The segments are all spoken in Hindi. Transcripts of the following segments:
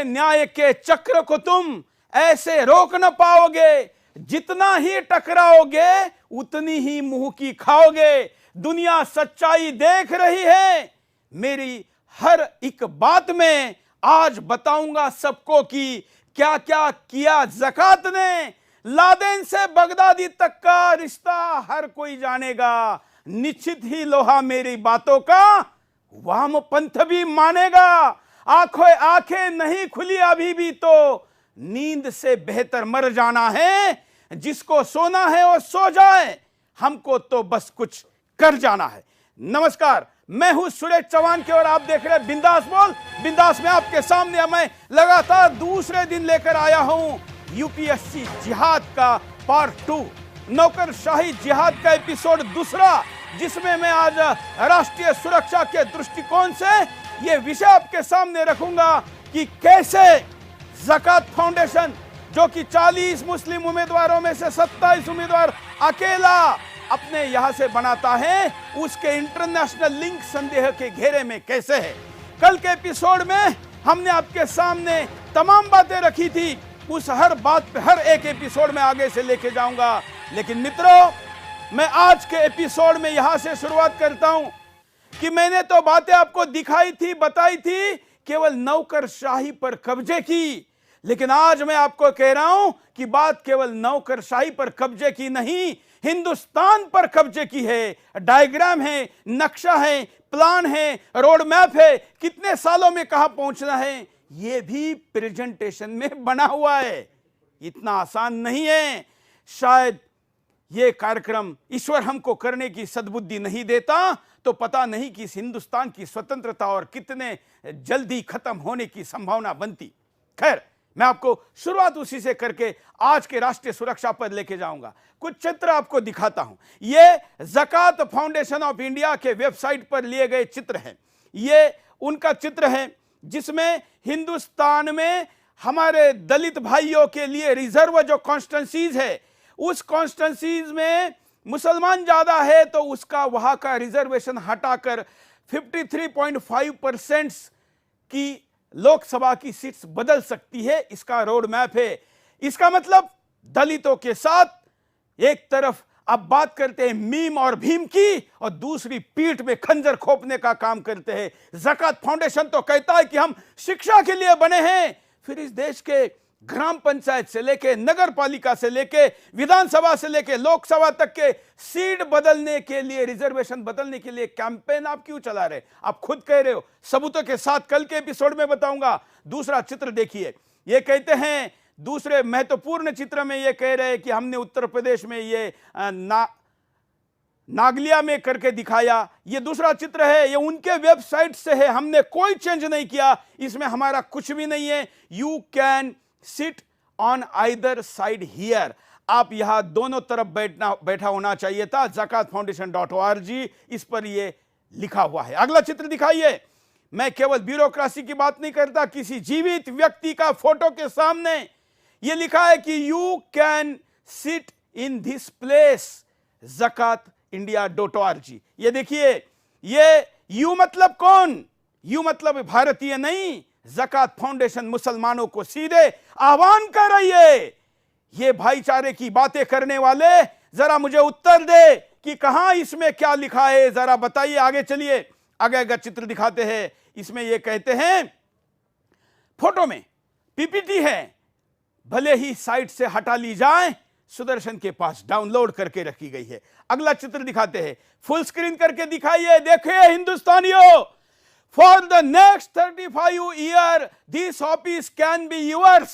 न्याय के चक्र को तुम ऐसे रोक न पाओगे, जितना ही टकराओगे उतनी ही मुंह की खाओगे। दुनिया सच्चाई देख रही है, मेरी हर एक बात में आज बताऊंगा सबको कि क्या क्या किया ज़कात ने। लादेन से बगदादी तक का रिश्ता हर कोई जानेगा, निश्चित ही लोहा मेरी बातों का वामपंथ भी मानेगा। आंखें नहीं खुली अभी भी तो नींद से बेहतर मर जाना है। जिसको सोना है वो सो जाए, हमको तो बस कुछ कर जाना है। नमस्कार, मैं हूं सुरेश चौहान के और आप देख रहे हैं बिंदास बोल। बिंदास में आपके सामने मैं लगातार दूसरे दिन लेकर आया हूं यूपीएससी जिहाद का पार्ट 2, नौकरशाही जिहाद का एपिसोड दूसरा, जिसमें मैं आज राष्ट्रीय सुरक्षा के दृष्टिकोण से यह विषय आपके सामने रखूंगा कि कैसे ज़कात फाउंडेशन, जो कि 40 मुस्लिम उम्मीदवारों में से 27 उम्मीदवार अकेला अपने यहां से बनाता है, उसके इंटरनेशनल लिंक संदेह के घेरे में कैसे है। कल के एपिसोड में हमने आपके सामने तमाम बातें रखी थी, उस हर बात पे हर एक एपिसोड में आगे से लेके जाऊंगा। लेकिन मित्रों, मैं आज के एपिसोड में यहां से शुरुआत करता हूं कि मैंने तो बातें आपको दिखाई थी, बताई थी, केवल नौकरशाही पर कब्जे की। लेकिन आज मैं आपको कह रहा हूं कि बात केवल नौकरशाही पर कब्जे की नहीं, हिंदुस्तान पर कब्जे की है। डायग्राम है, नक्शा है, प्लान है, रोड मैप है, कितने सालों में कहां पहुंचना है, यह भी प्रेजेंटेशन में बना हुआ है। इतना आसान नहीं है। शायद यह कार्यक्रम ईश्वर हमको करने की सद्बुद्धि नहीं देता तो पता नहीं कि इस हिंदुस्तान की स्वतंत्रता और कितने जल्दी खत्म होने की संभावना बनती। खैर, मैं आपको शुरुआत उसी से करके आज के राष्ट्रीय सुरक्षा पर लेके जाऊंगा। कुछ चित्र आपको दिखाता हूं। ये ज़कात फाउंडेशन ऑफ इंडिया के वेबसाइट पर लिए गए चित्र हैं। ये उनका चित्र है जिसमें हिंदुस्तान में हमारे दलित भाइयों के लिए रिजर्व जो कॉन्स्टिट्यूंसीज है, उस कॉन्स्टिट्यूंसीज में मुसलमान ज्यादा है तो उसका वहां का रिजर्वेशन हटाकर 53.5% की लोकसभा की सीट्स बदल सकती है। इसका रोड मैप है। इसका मतलब दलितों के साथ एक तरफ अब बात करते हैं मीम और भीम की, और दूसरी पीठ में खंजर खोपने का काम करते हैं। ज़कात फाउंडेशन तो कहता है कि हम शिक्षा के लिए बने हैं, फिर इस देश के ग्राम पंचायत से लेके नगर पालिका से लेके विधानसभा से लेके लोकसभा तक के सीट बदलने के लिए, रिजर्वेशन बदलने के लिए कैंपेन आप क्यों चला रहे? आप खुद कह रहे हो, सबूतों के साथ कल के एपिसोड में बताऊंगा। दूसरा चित्र देखिए। ये कहते हैं, दूसरे महत्वपूर्ण चित्र में ये कह रहे हैं कि हमने उत्तर प्रदेश में ये नागलिया में करके दिखाया। ये दूसरा चित्र है, ये उनके वेबसाइट से है, हमने कोई चेंज नहीं किया, इसमें हमारा कुछ भी नहीं है। You can sit on either side here, आप यहां दोनों तरफ बैठा होना चाहिए था। zakatfoundation.org, इस पर यह लिखा हुआ है। अगला चित्र दिखाइए। मैं केवल ब्यूरोक्रेसी की बात नहीं करता, किसी जीवित व्यक्ति का फोटो के सामने यह लिखा है कि you can sit in this place, zakatindia.org। ये देखिए, ये यू मतलब कौन? यू मतलब भारतीय नहीं। ज़कात फाउंडेशन मुसलमानों को सीधे आह्वान कर रही है। ये भाईचारे की बातें करने वाले जरा मुझे उत्तर दे कि कहां इसमें क्या लिखा है, जरा बताइए। आगे चलिए, आगे का चित्र दिखाते हैं। इसमें ये कहते हैं, फोटो में पीपीटी है, भले ही साइट से हटा ली जाए, सुदर्शन के पास डाउनलोड करके रखी गई है। अगला चित्र दिखाते हैं, फुल स्क्रीन करके दिखाइए। देखिए हिंदुस्तानियों, for the next 35 year this office can be yours।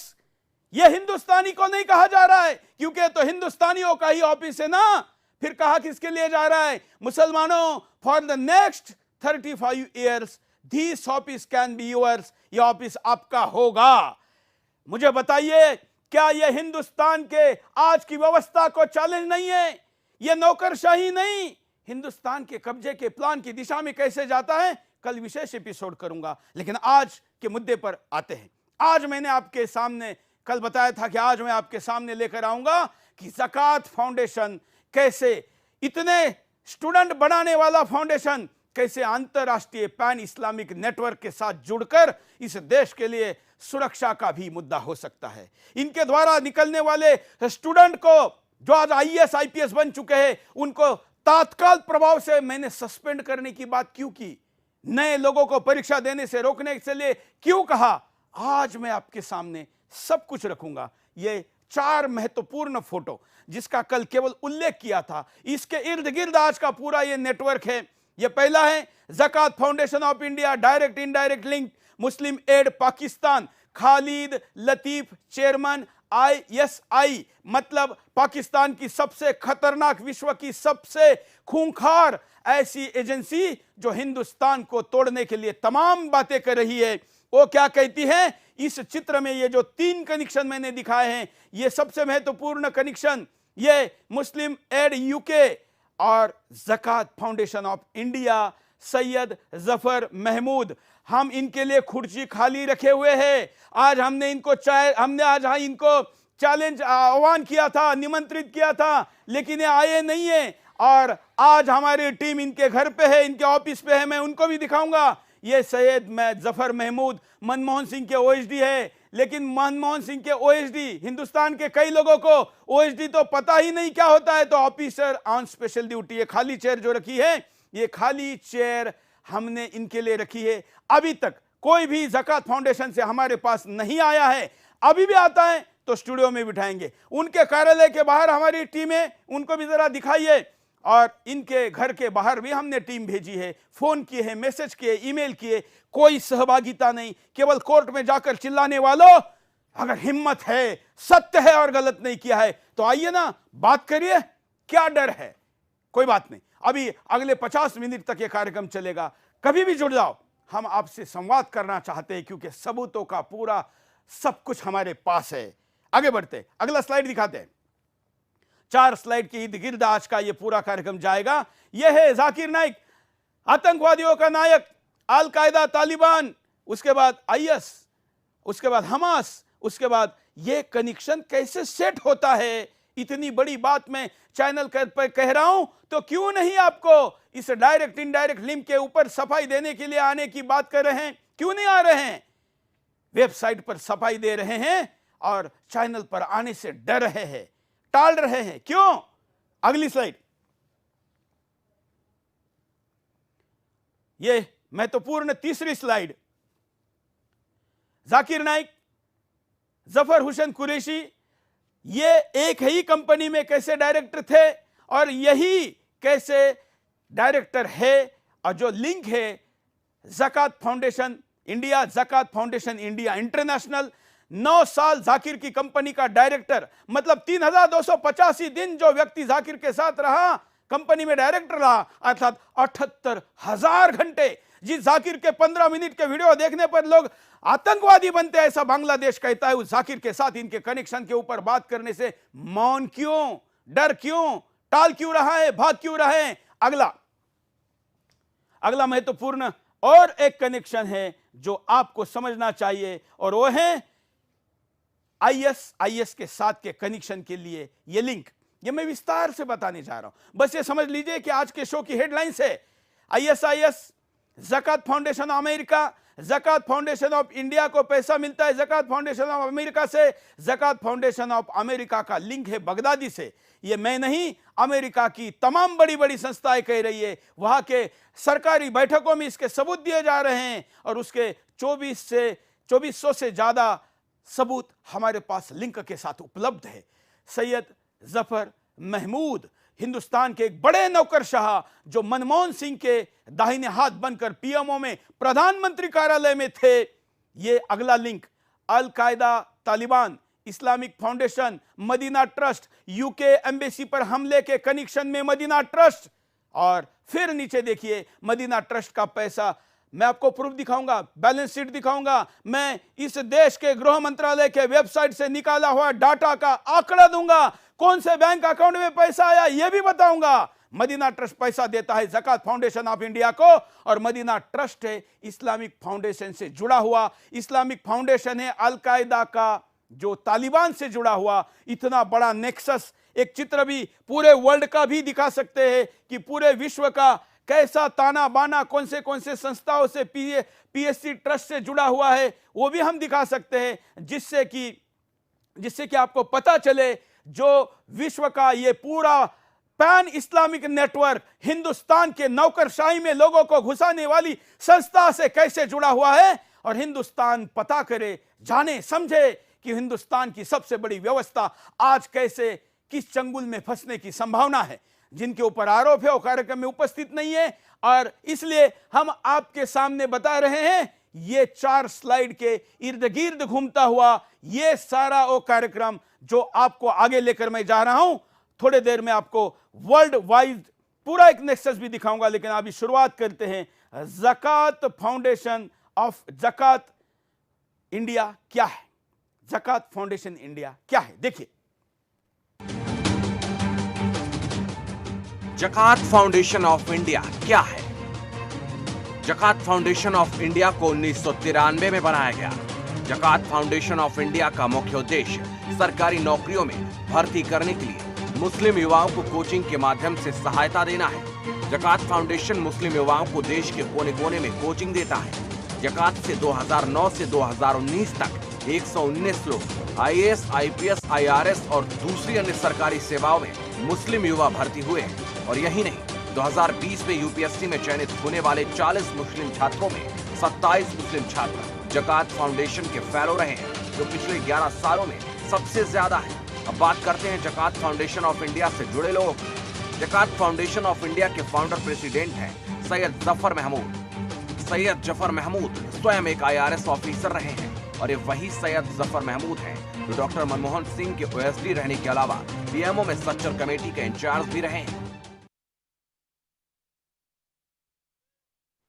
यह हिंदुस्तानी को नहीं कहा जा रहा है, क्योंकि तो हिंदुस्तानियों का ही ऑफिस है ना। फिर कहा किसके लिए जा रहा है? मुसलमानों, for the next 35 years this office can be yours, यह ऑफिस आपका होगा। मुझे बताइए, क्या यह हिंदुस्तान के आज की व्यवस्था को चैलेंज नहीं है? यह नौकरशाही नहीं, हिंदुस्तान के कब्जे के प्लान की दिशा में कैसे जाता है, कल विशेष एपिसोड करूंगा। लेकिन आज के मुद्दे पर आते हैं। आज मैंने आपके सामने कल बताया था कि आज मैं आपके सामने लेकर आऊंगा कि ज़कात फाउंडेशन कैसे, इतने स्टूडेंट बनाने वाला फाउंडेशन, कैसे अंतरराष्ट्रीय पैन इस्लामिक नेटवर्क के साथ जुड़कर इस देश के लिए सुरक्षा का भी मुद्दा हो सकता है। इनके द्वारा निकलने वाले स्टूडेंट को जो आज आईएएस आईपीएस बन चुके हैं उनको तात्काल प्रभाव से मैंने सस्पेंड करने की बात क्यों की, नए लोगों को परीक्षा देने से रोकने के लिए क्यों कहा, आज मैं आपके सामने सब कुछ रखूंगा। ये 4 महत्वपूर्ण फोटो जिसका कल केवल उल्लेख किया था, इसके इर्द गिर्द आज का पूरा ये नेटवर्क है। ये पहला है Zakat foundation of India, direct indirect link Muslim aid Pakistan, Khalid Latif chairman ISI, मतलब पाकिस्तान की सबसे खतरनाक, विश्व की सबसे खूंखार ऐसी एजेंसी जो हिंदुस्तान को तोड़ने के लिए तमाम बातें कर रही है। वो क्या कहती है इस चित्र में? ये जो 3 कनेक्शन मैंने दिखाए हैं, ये सबसे महत्वपूर्ण कनेक्शन ये मुस्लिम एड यूके और Zakat foundation of India, Syed Zafar Mahmood, हम इनके लिए कुर्सी खाली रखे हुए हैं। आज हमने इनको चैलेंज आह्वान किया था, निमंत्रित किया था, लेकिन ये आए नहीं है। और आज हमारी टीम इनके घर पे है, इनके ऑफिस पे है, मैं उनको भी दिखाऊंगा। ये सैयद जफर महमूद मनमोहन सिंह के ओएसडी है, लेकिन मनमोहन सिंह के ओएसडी, हिंदुस्तान के कई लोगों को ओएसडी तो पता ही नहीं क्या होता है, तो ऑफिसर ऑन स्पेशल ड्यूटी। ये खाली चेयर जो रखी है, ये खाली चेयर हमने इनके लिए रखी है। अभी तक कोई भी ज़कात फाउंडेशन से हमारे पास नहीं आया है, अभी भी आता है तो स्टूडियो में बिठाएंगे। उनके कार्यालय के बाहर हमारी टीम है, उनको भी जरा दिखाइए। और इनके घर के बाहर भी हमने टीम भेजी है, फोन किए हैं, मैसेज किए, ईमेल किए, कोई सहभागिता नहीं। केवल कोर्ट में जाकर चिल्लाने वालों, अगर हिम्मत है, सत्य है और गलत नहीं किया है तो आइए ना बात करिए, क्या डर है? कोई बात नहीं, अभी अगले 50 मिनट तक ये कार्यक्रम चलेगा, कभी भी जुड़ जाओ। हम आपसे संवाद करना चाहते हैं क्योंकि सबूतों का पूरा सब कुछ हमारे पास है। आगे बढ़ते, अगला स्लाइड दिखाते हैं। 4 स्लाइड के इर्द गिर्द आज का ये पूरा कार्यक्रम जाएगा। यह है जाकिर नाइक, आतंकवादियों का नायक, अल कायदा, तालिबान, उसके बाद IS, उसके बाद हमास, उसके बाद ये कनेक्शन कैसे सेट होता है। इतनी बड़ी बात मैं चैनल पर कह रहा हूं तो क्यों नहीं आपको इस डायरेक्ट इनडायरेक्ट लिंक के ऊपर सफाई देने के लिए आने की बात कर रहे हैं? क्यों नहीं आ रहे हैं? वेबसाइट पर सफाई दे रहे हैं और चैनल पर आने से डर रहे हैं, टाल रहे हैं, क्यों? अगली स्लाइड। ये महत्वपूर्ण तीसरी स्लाइड। जाकिर नाइक, जफर हुसैन कुरैशी, ये एक ही कंपनी में कैसे डायरेक्टर थे और यही कैसे डायरेक्टर है। और जो लिंक है Zakat foundation India, Zakat foundation India international, 9 साल जाकिर की कंपनी का डायरेक्टर, मतलब 3285 दिन जो व्यक्ति जाकिर के साथ रहा, कंपनी में डायरेक्टर रहा, अर्थात 78,000 घंटे। जिस जाकिर के 15 मिनट के वीडियो देखने पर लोग आतंकवादी बनते हैं, ऐसा बांग्लादेश कहता है, उस जाकिर के साथ इनके कनेक्शन के ऊपर बात करने से मौन क्यों, डर क्यों, टाल क्यों रहा है, भाग क्यों रहे हैं? अगला महत्वपूर्ण और एक कनेक्शन है जो आपको समझना चाहिए, और वो है IS के साथ के कनेक्शन के लिए ये लिंक। ये मैं विस्तार से बताने जा रहा हूं, बस ये समझ लीजिए कि आज के शो की हेडलाइंस है IS, Zakat foundation America, Zakat foundation of India को पैसा मिलता है ज़कात फाउंडेशन ऑफ अमेरिका से, ज़कात फाउंडेशन ऑफ अमेरिका का लिंक है बगदादी से। ये मैं नहीं, अमेरिका की तमाम बड़ी बड़ी संस्थाएं कह रही है, वहां के सरकारी बैठकों में इसके सबूत दिए जा रहे हैं, और उसके 2400 से ज्यादा सबूत हमारे पास लिंक के साथ उपलब्ध है। सैयद जफर महमूद, हिंदुस्तान के एक बड़े नौकरशाह जो मनमोहन सिंह के दाहिने हाथ बनकर PMO में प्रधानमंत्री कार्यालय में थे। ये अगला link, Al Qaeda, Taliban, Islamic foundation, Medina trust, UK embassy पर हमले के कनेक्शन में मदीना ट्रस्ट, और फिर नीचे देखिए मदीना ट्रस्ट का पैसा। मैं आपको प्रूफ दिखाऊंगा, बैलेंस शीट दिखाऊंगा, मैं इस देश के गृह मंत्रालय के वेबसाइट से निकाला हुआ डाटा का आंकड़ा दूंगा, कौन से बैंक अकाउंट में पैसा आया यह भी बताऊंगा। मदीना ट्रस्ट पैसा देता है ज़कात फाउंडेशन ऑफ इंडिया को, और मदीना ट्रस्ट है इस्लामिक फाउंडेशन से जुड़ा हुआ। इस्लामिक फाउंडेशन है अल कायदा का जो तालिबान से जुड़ा हुआ। इतना बड़ा नेक्सस, एक चित्र भी पूरे वर्ल्ड का भी दिखा सकते हैं कि पूरे विश्व का कैसा ताना बाना कौन से संस्थाओं से पीएससी ट्रस्ट से जुड़ा हुआ है वो भी हम दिखा सकते हैं, जिससे कि आपको पता चले जो विश्व का ये पूरा पैन इस्लामिक नेटवर्क हिंदुस्तान के नौकरशाही में लोगों को घुसाने वाली संस्था से कैसे जुड़ा हुआ है, और हिंदुस्तान पता करे, जाने समझे कि हिंदुस्तान की सबसे बड़ी व्यवस्था आज कैसे किस चंगुल में फंसने की संभावना है। जिनके ऊपर आरोप है वो कार्यक्रम में उपस्थित नहीं है, और इसलिए हम आपके सामने बता रहे हैं ये 4 स्लाइड के इर्द गिर्द घूमता हुआ ये सारा वो कार्यक्रम जो आपको आगे लेकर मैं जा रहा हूं। थोड़े देर में आपको वर्ल्ड वाइड पूरा एक नेक्सस भी दिखाऊंगा, लेकिन अभी शुरुआत करते हैं ज़कात फाउंडेशन ऑफ ज़कात इंडिया क्या है। ज़कात फाउंडेशन इंडिया क्या है, देखिए। ज़कात फाउंडेशन ऑफ इंडिया क्या है? ज़कात फाउंडेशन ऑफ इंडिया को 1993 में बनाया गया। ज़कात फाउंडेशन ऑफ इंडिया का मुख्य उद्देश्य सरकारी नौकरियों में भर्ती करने के लिए मुस्लिम युवाओं को कोचिंग के माध्यम से सहायता देना है। ज़कात फाउंडेशन मुस्लिम युवाओं को देश के कोने कोने में कोचिंग देता है। ज़कात से 2009 से 2019 तक 119 लोग आईएएस, आईपीएस, आईआरएस और दूसरी अन्य सरकारी सेवाओं में मुस्लिम युवा भर्ती हुए हैं। और यही नहीं, 2020 में यूपीएससी में चयनित होने वाले 40 मुस्लिम छात्रों में 27 मुस्लिम छात्र ज़कात फाउंडेशन के फेलो रहे हैं, जो पिछले 11 सालों में सबसे ज्यादा है। अब बात करते हैं ज़कात फाउंडेशन ऑफ इंडिया से जुड़े लोगों की। ज़कात फाउंडेशन ऑफ इंडिया के फाउंडर प्रेसिडेंट हैं सैयद जफर महमूद। सैयद जफर महमूद स्वयं एक आईआरएस ऑफिसर रहे हैं, और ये वही सैयद जफर महमूद हैं जो डॉक्टर मनमोहन सिंह के ओएसडी रहने के अलावा पीएमओ में स्ट्रक्चर कमेटी के इंचार्ज भी रहे हैं।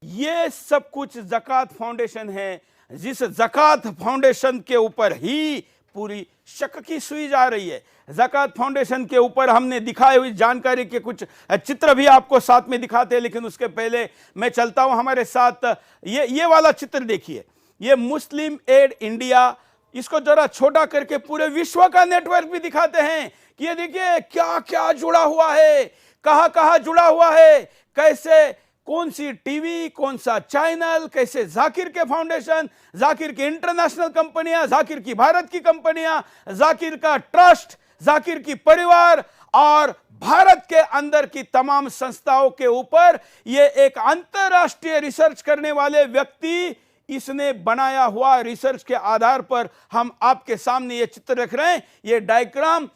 ये सब कुछ ज़कात फाउंडेशन है, जिस ज़कात फाउंडेशन के ऊपर ही पूरी शक की सुई जा रही है। ज़कात फाउंडेशन के ऊपर हमने दिखाई हुई जानकारी के कुछ चित्र भी आपको साथ में दिखाते हैं, लेकिन उसके पहले मैं चलता हूं हमारे साथ। ये वाला चित्र देखिए, ये मुस्लिम एड इंडिया, इसको जरा छोटा करके पूरे विश्व का नेटवर्क भी दिखाते हैं कि ये देखिए क्या क्या जुड़ा हुआ है, कहां कहां जुड़ा हुआ है, कैसे कौन सी टीवी, कौन सा चैनल, कैसे जाकिर के फाउंडेशन, जाकिर की इंटरनेशनल कंपनियां, जाकिर की भारत की कंपनियां, जाकिर का ट्रस्ट, जाकिर की परिवार और भारत के अंदर की तमाम संस्थाओं के ऊपर ये एक अंतरराष्ट्रीय रिसर्च करने वाले व्यक्ति इसने बनाया हुआ रिसर्च के आधार पर हम आपके सामने ये चित्र रख रहे हैं। ये डायग्राम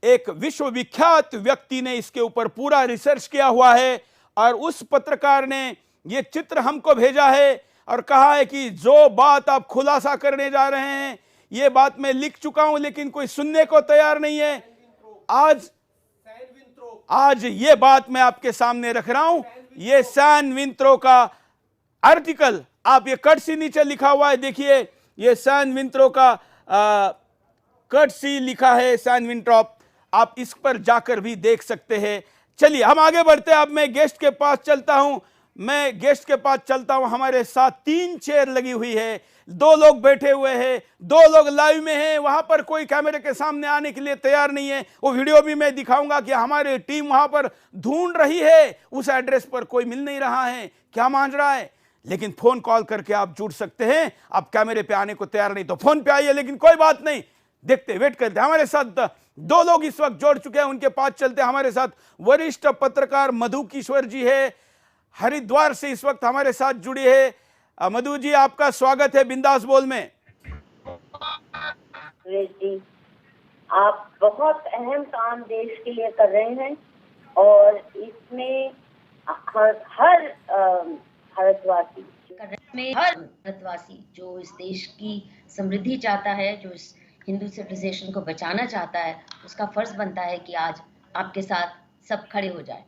एक विश्वविख्यात व्यक्ति ने इसके ऊपर पूरा रिसर्च किया हुआ है, और उस पत्रकार ने ये चित्र हमको भेजा है और कहा है कि जो बात आप खुलासा करने जा रहे हैं ये बात मैं लिख चुका हूं, लेकिन कोई सुनने को तैयार नहीं है। आज ये बात मैं आपके सामने रख रहा हूं। ये सैन विंत्रो का आर्टिकल, आप ये कट सी नीचे लिखा हुआ है, देखिए ये सैन विंत्रो का कट सी लिखा है, सैन विंट्रॉप, आप इस पर जाकर भी देख सकते हैं। चलिए हम आगे बढ़ते हैं। अब मैं गेस्ट के पास चलता हूं। हमारे साथ 3 चेयर लगी हुई है, 2 लोग बैठे हुए हैं, 2 लोग लाइव में हैं, वहां पर कोई कैमरे के सामने आने के लिए तैयार नहीं है। वो वीडियो भी मैं दिखाऊंगा कि हमारी टीम वहां पर ढूंढ रही है, उस एड्रेस पर कोई मिल नहीं रहा है, क्या मांझ रहा है। लेकिन फोन कॉल करके आप जुड़ सकते हैं। आप कैमरे पे आने को तैयार नहीं तो फोन पे आइए, लेकिन कोई बात नहीं, देखते वेट करते। हमारे साथ 2 लोग इस वक्त जोड़ चुके हैं, उनके पास चलते हैं। हमारे साथ वरिष्ठ पत्रकार मधु किशोर जी है, हरिद्वार से इस वक्त हमारे साथ जुड़ी है। मधु जी, आपका स्वागत है बिंदास बोल में। जी, आप बहुत अहम काम देश के लिए कर रहे हैं, और इसमें हर भारतवासी जो इस देश की समृद्धि चाहता है, जो इस हिंदू सिविलाइजेशन को बचाना चाहता है, उसका फर्ज बनता है कि आज आपके साथ सब खड़े हो जाए।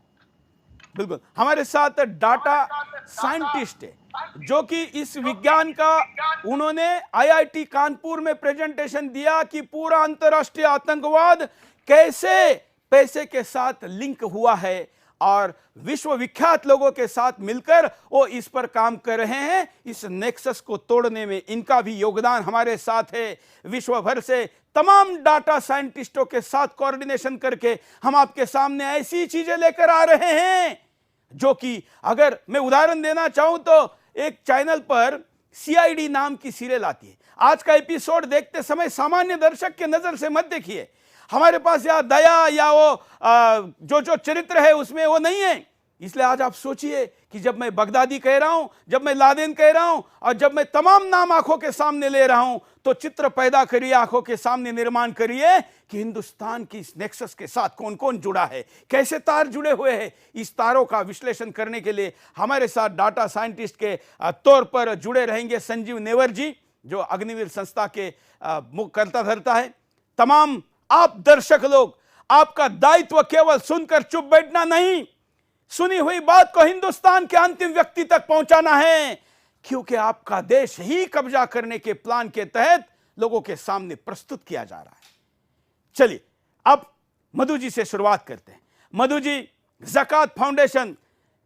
बिल्कुल, हमारे साथ डाटा साइंटिस्ट है जो कि इस विज्ञान का उन्होंने आईआईटी कानपुर में प्रेजेंटेशन दिया कि पूरा अंतरराष्ट्रीय आतंकवाद कैसे पैसे के साथ लिंक हुआ है, और विश्वविख्यात लोगों के साथ मिलकर वो इस पर काम कर रहे हैं। इस नेक्सस को तोड़ने में इनका भी योगदान हमारे साथ है। विश्व भर से तमाम डाटा साइंटिस्टों के साथ कोऑर्डिनेशन करके हम आपके सामने ऐसी चीजें लेकर आ रहे हैं जो कि, अगर मैं उदाहरण देना चाहूं तो एक चैनल पर सीआईडी नाम की सीरियल आती है। आज का एपिसोड देखते समय सामान्य दर्शक के नजर से मत देखिए, हमारे पास या दया या वो जो चरित्र है उसमें वो नहीं है। इसलिए आज आप सोचिए कि जब मैं बगदादी कह रहा हूं, जब मैं लादेन कह रहा हूं और जब मैं तमाम नाम आंखों के सामने ले रहा हूं, तो चित्र पैदा करिए, आंखों के सामने निर्माण करिए कि हिंदुस्तान की इस नेक्सस के साथ कौन कौन जुड़ा है, कैसे तार जुड़े हुए हैं। इस तारों का विश्लेषण करने के लिए हमारे साथ डाटा साइंटिस्ट के तौर पर जुड़े रहेंगे संजीव नेवर जी, जो अग्निवीर संस्था के मुख्य कर्ता धर्ता है। तमाम आप दर्शक लोग, आपका दायित्व केवल सुनकर चुप बैठना नहीं, सुनी हुई बात को हिंदुस्तान के अंतिम व्यक्ति तक पहुंचाना है, क्योंकि आपका देश ही कब्जा करने के प्लान के तहत लोगों के सामने प्रस्तुत किया जा रहा है। चलिए अब मधु जी से शुरुआत करते हैं। मधु जी, ज़कात फाउंडेशन,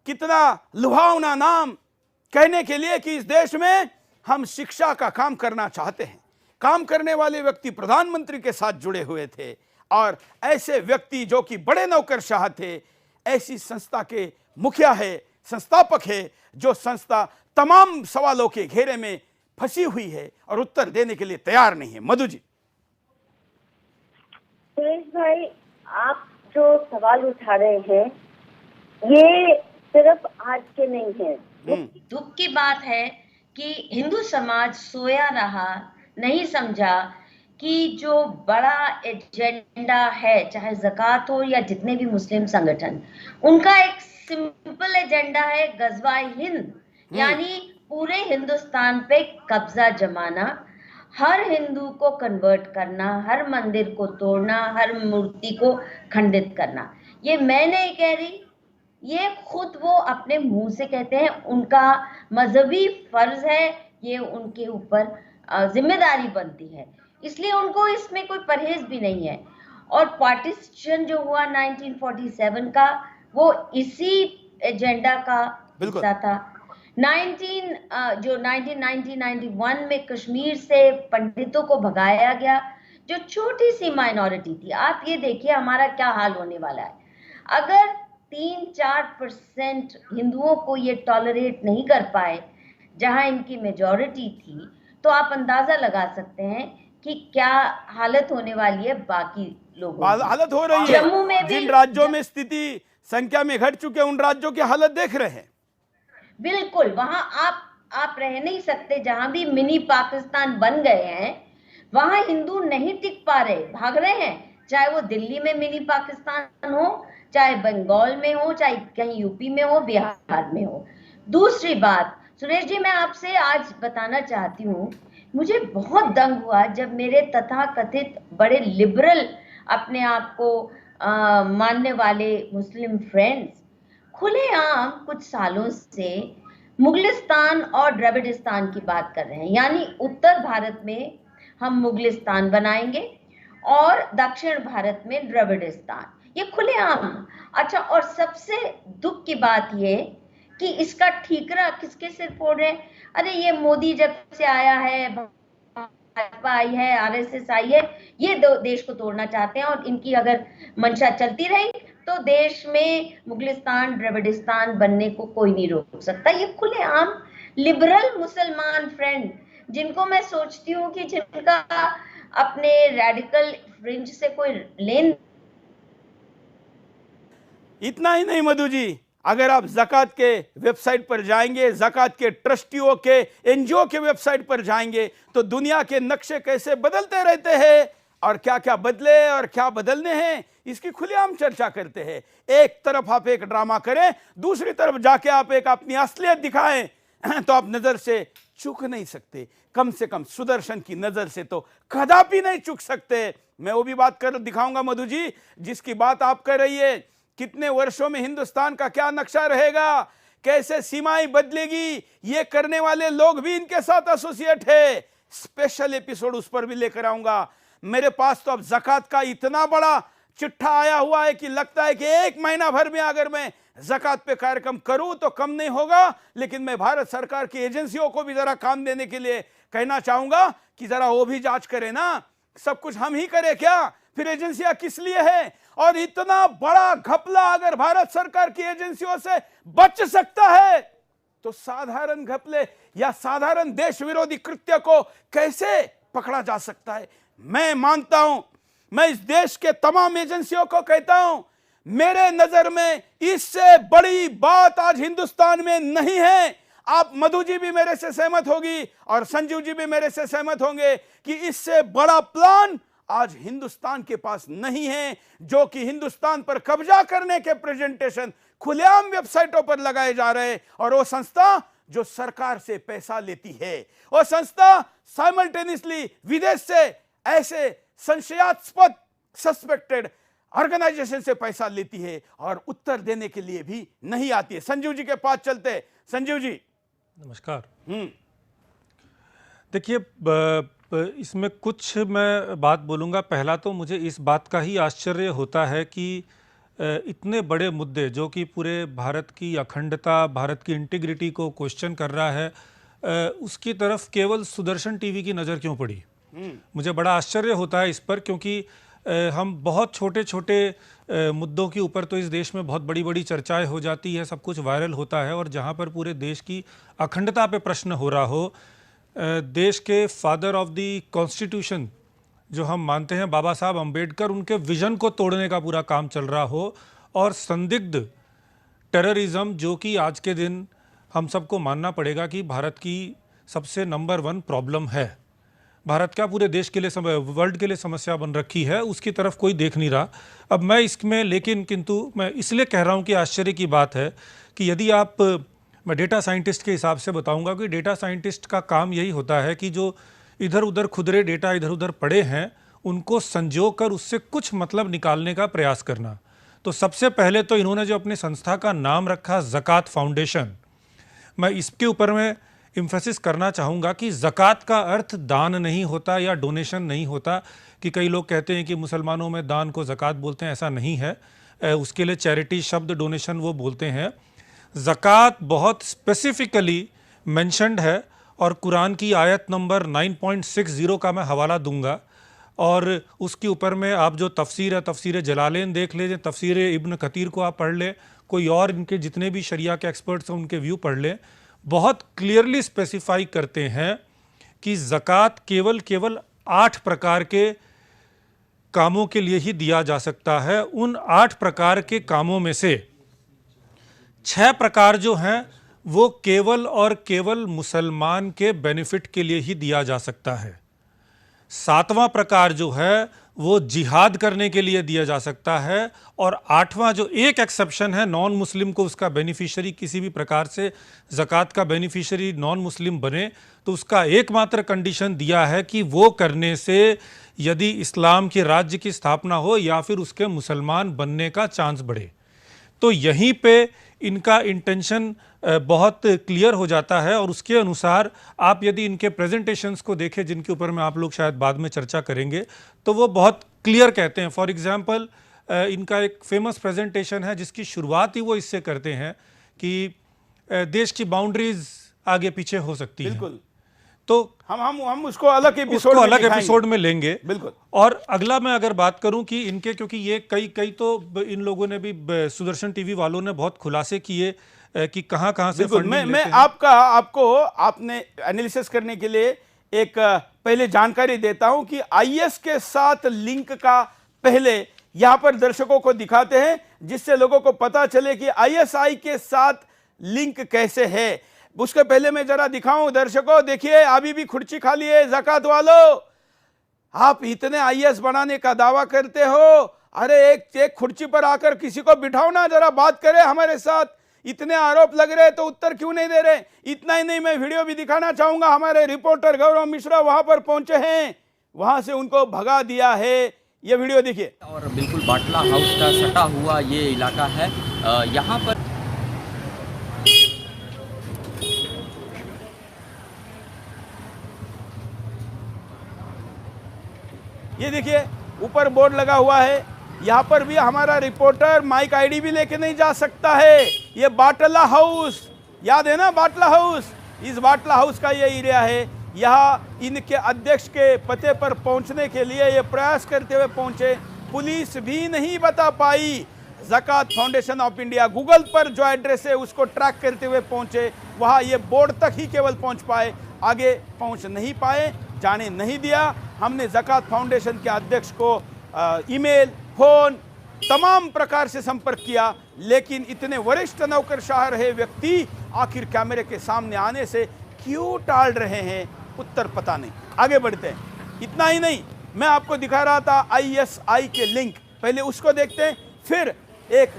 कितना लुभावना नाम कहने के लिए कि इस देश में हम शिक्षा का काम करना चाहते हैं। काम करने वाले व्यक्ति प्रधानमंत्री के साथ जुड़े हुए थे और ऐसे व्यक्ति जो कि बड़े नौकरशाह थे, ऐसी संस्था के मुखिया है, संस्थापक है, जो संस्था तमाम सवालों के घेरे में फंसी हुई है और उत्तर देने के लिए तैयार नहीं है। मधु जी। सुरेश भाई, आप जो सवाल उठा रहे हैं ये सिर्फ आज के नहीं है। दुख की बात है कि हिंदू समाज सोया रहा, नहीं समझा कि जो बड़ा एजेंडा है, चाहे ज़कात हो या जितने भी मुस्लिम संगठन, उनका एक सिंपल एजेंडा है गज़वा हिंद, यानी पूरे हिंदुस्तान पे कब्जा जमाना, हर हिंदू को कन्वर्ट करना, हर मंदिर को तोड़ना, हर मूर्ति को खंडित करना। ये मैं नहीं कह रही, ये खुद वो अपने मुंह से कहते हैं। उनका मजहबी फर्ज है, ये उनके ऊपर जिम्मेदारी बनती है, इसलिए उनको इसमें कोई परहेज भी नहीं है। और पार्टीशन जो हुआ 1947 का, वो इसी एजेंडा का हिस्सा था। 1991 में कश्मीर से पंडितों को भगाया गया, जो छोटी सी माइनॉरिटी थी। आप ये देखिए हमारा क्या हाल होने वाला है। अगर 3-4% हिंदुओं को ये टॉलरेट नहीं कर पाए जहां इनकी मेजॉरिटी थी, तो आप अंदाजा लगा सकते हैं कि क्या हालत होने वाली है बाकी लोगों की। हालत हो रही है। जम्मू में भी जिन राज्यों में स्थिति संख्या में घट चुके हैं, उन राज्यों की हालत देख रहे हैं। बिल्कुल, वहां आप रह नहीं सकते। जहां भी मिनी पाकिस्तान बन गए हैं, वहां हिंदू नहीं टिक पा रहे, भाग रहे हैं। चाहे वो दिल्ली में मिनी पाकिस्तान हो, चाहे बंगाल में हो, चाहे कहीं यूपी में हो, बिहार में हो। दूसरी बात सुरेश जी, मैं आपसे आज बताना चाहती हूँ, मुझे बहुत दंग हुआ जब मेरे तथाकथित बड़े लिबरल अपने आप को मानने वाले मुस्लिम फ्रेंड्स खुलेआम कुछ सालों से मुगलिस्तान और द्रविडिस्तान की बात कर रहे हैं। यानी उत्तर भारत में हम मुगलिस्तान बनाएंगे और दक्षिण भारत में द्रविडिस्तान, ये खुलेआम। अच्छा, और सबसे दुख की बात ये कि इसका ठीकरा किसके सिर फोड़ रहे हैं? अरे ये मोदी जब से आया है, भाजपा आई है, आरएसएस आई है, ये देश को तोड़ना चाहते हैं। और इनकी अगर मंशा चलती रही तो देश में मुगलिस्तान द्रविडिस्तान बनने को कोई नहीं रोक सकता। ये खुलेआम लिबरल मुसलमान फ्रेंड, जिनको मैं सोचती हूँ कि जिनका अपने रेडिकल फ्रिंज से कोई लेन। इतना ही नहीं मधु जी, अगर आप ज़कात के वेबसाइट पर जाएंगे, ज़कात के ट्रस्टियों के एनजीओ के वेबसाइट पर जाएंगे, तो दुनिया के नक्शे कैसे बदलते रहते हैं और क्या क्या बदले और क्या बदलने हैं, इसकी खुलेआम चर्चा करते हैं। एक तरफ आप एक ड्रामा करें, दूसरी तरफ जाके आप एक अपनी असलियत दिखाएं, तो आप नजर से चूक नहीं सकते। कम से कम सुदर्शन की नजर से तो कदापि नहीं चूक सकते। मैं वो भी बात कर दिखाऊंगा मधु जी, जिसकी बात आप कर रही है। कितने वर्षों में हिंदुस्तान का क्या नक्शा रहेगा, कैसे सीमाएं बदलेगी, ये करने वाले लोग भी इनके साथ एसोसिएट है। स्पेशल एपिसोड उस पर भी लेकर आऊंगा। मेरे पास तो अब ज़कात का इतना बड़ा चिट्ठा आया हुआ है कि लगता है कि 1 महीना भर में अगर मैं ज़कात पे कार्यक्रम करूं तो कम नहीं होगा। लेकिन मैं भारत सरकार की एजेंसियों को भी जरा काम देने के लिए कहना चाहूंगा कि जरा वो भी जांच करें ना, सब कुछ हम ही करें क्या? फिर एजेंसियां किस लिए है? और इतना बड़ा घपला अगर भारत सरकार की एजेंसियों से बच सकता है तो साधारण घपले या साधारण देश विरोधी कृत्य को कैसे पकड़ा जा सकता है? मैं मानता हूं, मैं इस देश के तमाम एजेंसियों को कहता हूं, मेरे नजर में इससे बड़ी बात आज हिंदुस्तान में नहीं है। आप मधु जी भी मेरे से सहमत होगी और संजीव जी भी मेरे से सहमत होंगे कि इससे बड़ा प्लान आज हिंदुस्तान के पास नहीं है, जो कि हिंदुस्तान पर कब्जा करने के प्रेजेंटेशन खुलेआम वेबसाइटों पर लगाए जा रहे हैं। और वो संस्था जो सरकार से पैसा लेती है, वो संस्था साइमल्टेनियसली विदेश से ऐसे संशयास्पद सस्पेक्टेड ऑर्गेनाइजेशन से पैसा लेती है और उत्तर देने के लिए भी नहीं आती है। संजीव जी के पास चलते हैं। संजीव जी नमस्कार। देखिए, इसमें कुछ मैं बात बोलूँगा। पहला तो मुझे इस बात का ही आश्चर्य होता है कि इतने बड़े मुद्दे जो कि पूरे भारत की अखंडता, भारत की इंटीग्रिटी को क्वेश्चन कर रहा है, उसकी तरफ केवल सुदर्शन टीवी की नज़र क्यों पड़ी? मुझे बड़ा आश्चर्य होता है इस पर, क्योंकि हम बहुत छोटे छोटे मुद्दों के ऊपर तो इस देश में बहुत बड़ी बड़ी चर्चाएं हो जाती है, सब कुछ वायरल होता है, और जहां पर पूरे देश की अखंडता पे प्रश्न हो रहा हो, देश के फादर ऑफ द कॉन्स्टिट्यूशन जो हम मानते हैं बाबा साहब अम्बेडकर, उनके विजन को तोड़ने का पूरा काम चल रहा हो, और संदिग्ध टेररिज्म जो कि आज के दिन हम सबको मानना पड़ेगा कि भारत की सबसे नंबर 1 प्रॉब्लम है, भारत क्या पूरे देश के लिए, वर्ल्ड के लिए समस्या बन रखी है, उसकी तरफ कोई देख नहीं रहा। अब मैं इसमें किंतु मैं इसलिए कह रहा हूँ कि आश्चर्य की बात है कि यदि आप, मैं डेटा साइंटिस्ट के हिसाब से बताऊंगा कि डेटा साइंटिस्ट का काम यही होता है कि जो इधर उधर खुदरे डेटा इधर उधर पड़े हैं उनको संजो कर उससे कुछ मतलब निकालने का प्रयास करना। तो सबसे पहले तो इन्होंने जो अपनी संस्था का नाम रखा ज़कात फाउंडेशन, मैं इसके ऊपर में इम्फेसिस करना चाहूँगा कि ज़कात का अर्थ दान नहीं होता या डोनेशन नहीं होता, कि कई लोग कहते हैं कि मुसलमानों में दान को ज़कात बोलते हैं, ऐसा नहीं है। उसके लिए चैरिटी शब्द डोनेशन वो बोलते हैं। ज़कात बहुत स्पेसिफिकली मेंशन्ड है, और कुरान की आयत नंबर 9.60 का मैं हवाला दूंगा, और उसके ऊपर में आप जो तफसीर है, तफसीर जलालेन देख लें, तफसीर इब्न कतीर को आप पढ़ लें, कोई और इनके जितने भी शरिया के एक्सपर्ट्स हैं उनके व्यू पढ़ लें, बहुत क्लियरली स्पेसिफाई करते हैं कि ज़कात केवल 8 प्रकार के कामों के लिए ही दिया जा सकता है। उन 8 प्रकार के कामों में से 6 प्रकार जो हैं वो केवल और केवल मुसलमान के बेनिफिट के लिए ही दिया जा सकता है। 7वां प्रकार जो है वो जिहाद करने के लिए दिया जा सकता है, और 8वां जो एक एक्सेप्शन है, नॉन मुस्लिम को उसका बेनिफिशियरी, किसी भी प्रकार से ज़कात का बेनिफिशियरी नॉन मुस्लिम बने तो उसका एकमात्र कंडीशन दिया है कि वो करने से यदि इस्लाम के राज्य की स्थापना हो या फिर उसके मुसलमान बनने का चांस बढ़े। तो यहीं पे इनका इंटेंशन बहुत क्लियर हो जाता है, और उसके अनुसार आप यदि इनके प्रेजेंटेशंस को देखें, जिनके ऊपर में आप लोग शायद बाद में चर्चा करेंगे, तो वो बहुत क्लियर कहते हैं। फॉर एग्जांपल, इनका एक फेमस प्रेजेंटेशन है जिसकी शुरुआत ही वो इससे करते हैं कि देश की बाउंड्रीज आगे पीछे हो सकती है, बिल्कुल। तो हम उसको अलग एपिसोड में लेंगे। बिल्कुल। और अगला मैं अगर बात करूं कि इनके, क्योंकि ये कई तो इन लोगों ने भी, सुदर्शन टीवी वालों ने बहुत खुलासे किए कि कहां से फंडिंग मैं आपने एनालिसिस करने के लिए एक पहले जानकारी देता हूं कि आईएस के साथ लिंक का पहले यहां पर दर्शकों को दिखाते हैं, जिससे लोगों को पता चले कि आईएसआई के साथ लिंक कैसे है। उसके पहले मैं जरा दिखाऊं दर्शकों, देखिए अभी भी खुर्ची खाली है। ज़कात वालों, आप इतने आईएएस बनाने का दावा करते हो, अरे एक खुर्ची पर आकर किसी को बिठाओ ना, जरा बात करे हमारे साथ। इतने आरोप लग रहे तो उत्तर क्यों नहीं दे रहे? इतना ही नहीं, मैं वीडियो भी दिखाना चाहूंगा। हमारे रिपोर्टर गौरव मिश्रा वहां पर पहुंचे हैं, वहां से उनको भगा दिया है। ये वीडियो देखिए। और बिल्कुल बाटला हाउस का सटा हुआ ये इलाका है। यहाँ पर ये देखिए ऊपर बोर्ड लगा हुआ है, यहाँ पर भी हमारा रिपोर्टर माइक आईडी भी लेके नहीं जा सकता है। ये बाटला हाउस, याद है ना बाटला हाउस? इस बाटला हाउस का ये एरिया है। यहाँ इनके अध्यक्ष के पते पर पहुंचने के लिए ये प्रयास करते हुए पहुंचे, पुलिस भी नहीं बता पाई। ज़कात फाउंडेशन ऑफ इंडिया गूगल पर जो एड्रेस है उसको ट्रैक करते हुए पहुंचे, वहाँ ये बोर्ड तक ही केवल पहुंच पाए, आगे पहुंच नहीं पाए, जाने नहीं दिया। हमने ज़कात फाउंडेशन के अध्यक्ष को ईमेल, फोन, तमाम प्रकार से संपर्क किया, लेकिन इतने वरिष्ठ नौकरशाह रहे व्यक्ति आखिर कैमरे के सामने आने से क्यों टाल रहे हैं, उत्तर पता नहीं। आगे बढ़ते हैं। इतना ही नहीं, मैं आपको दिखा रहा था ISI के लिंक, पहले उसको देखते हैं, फिर एक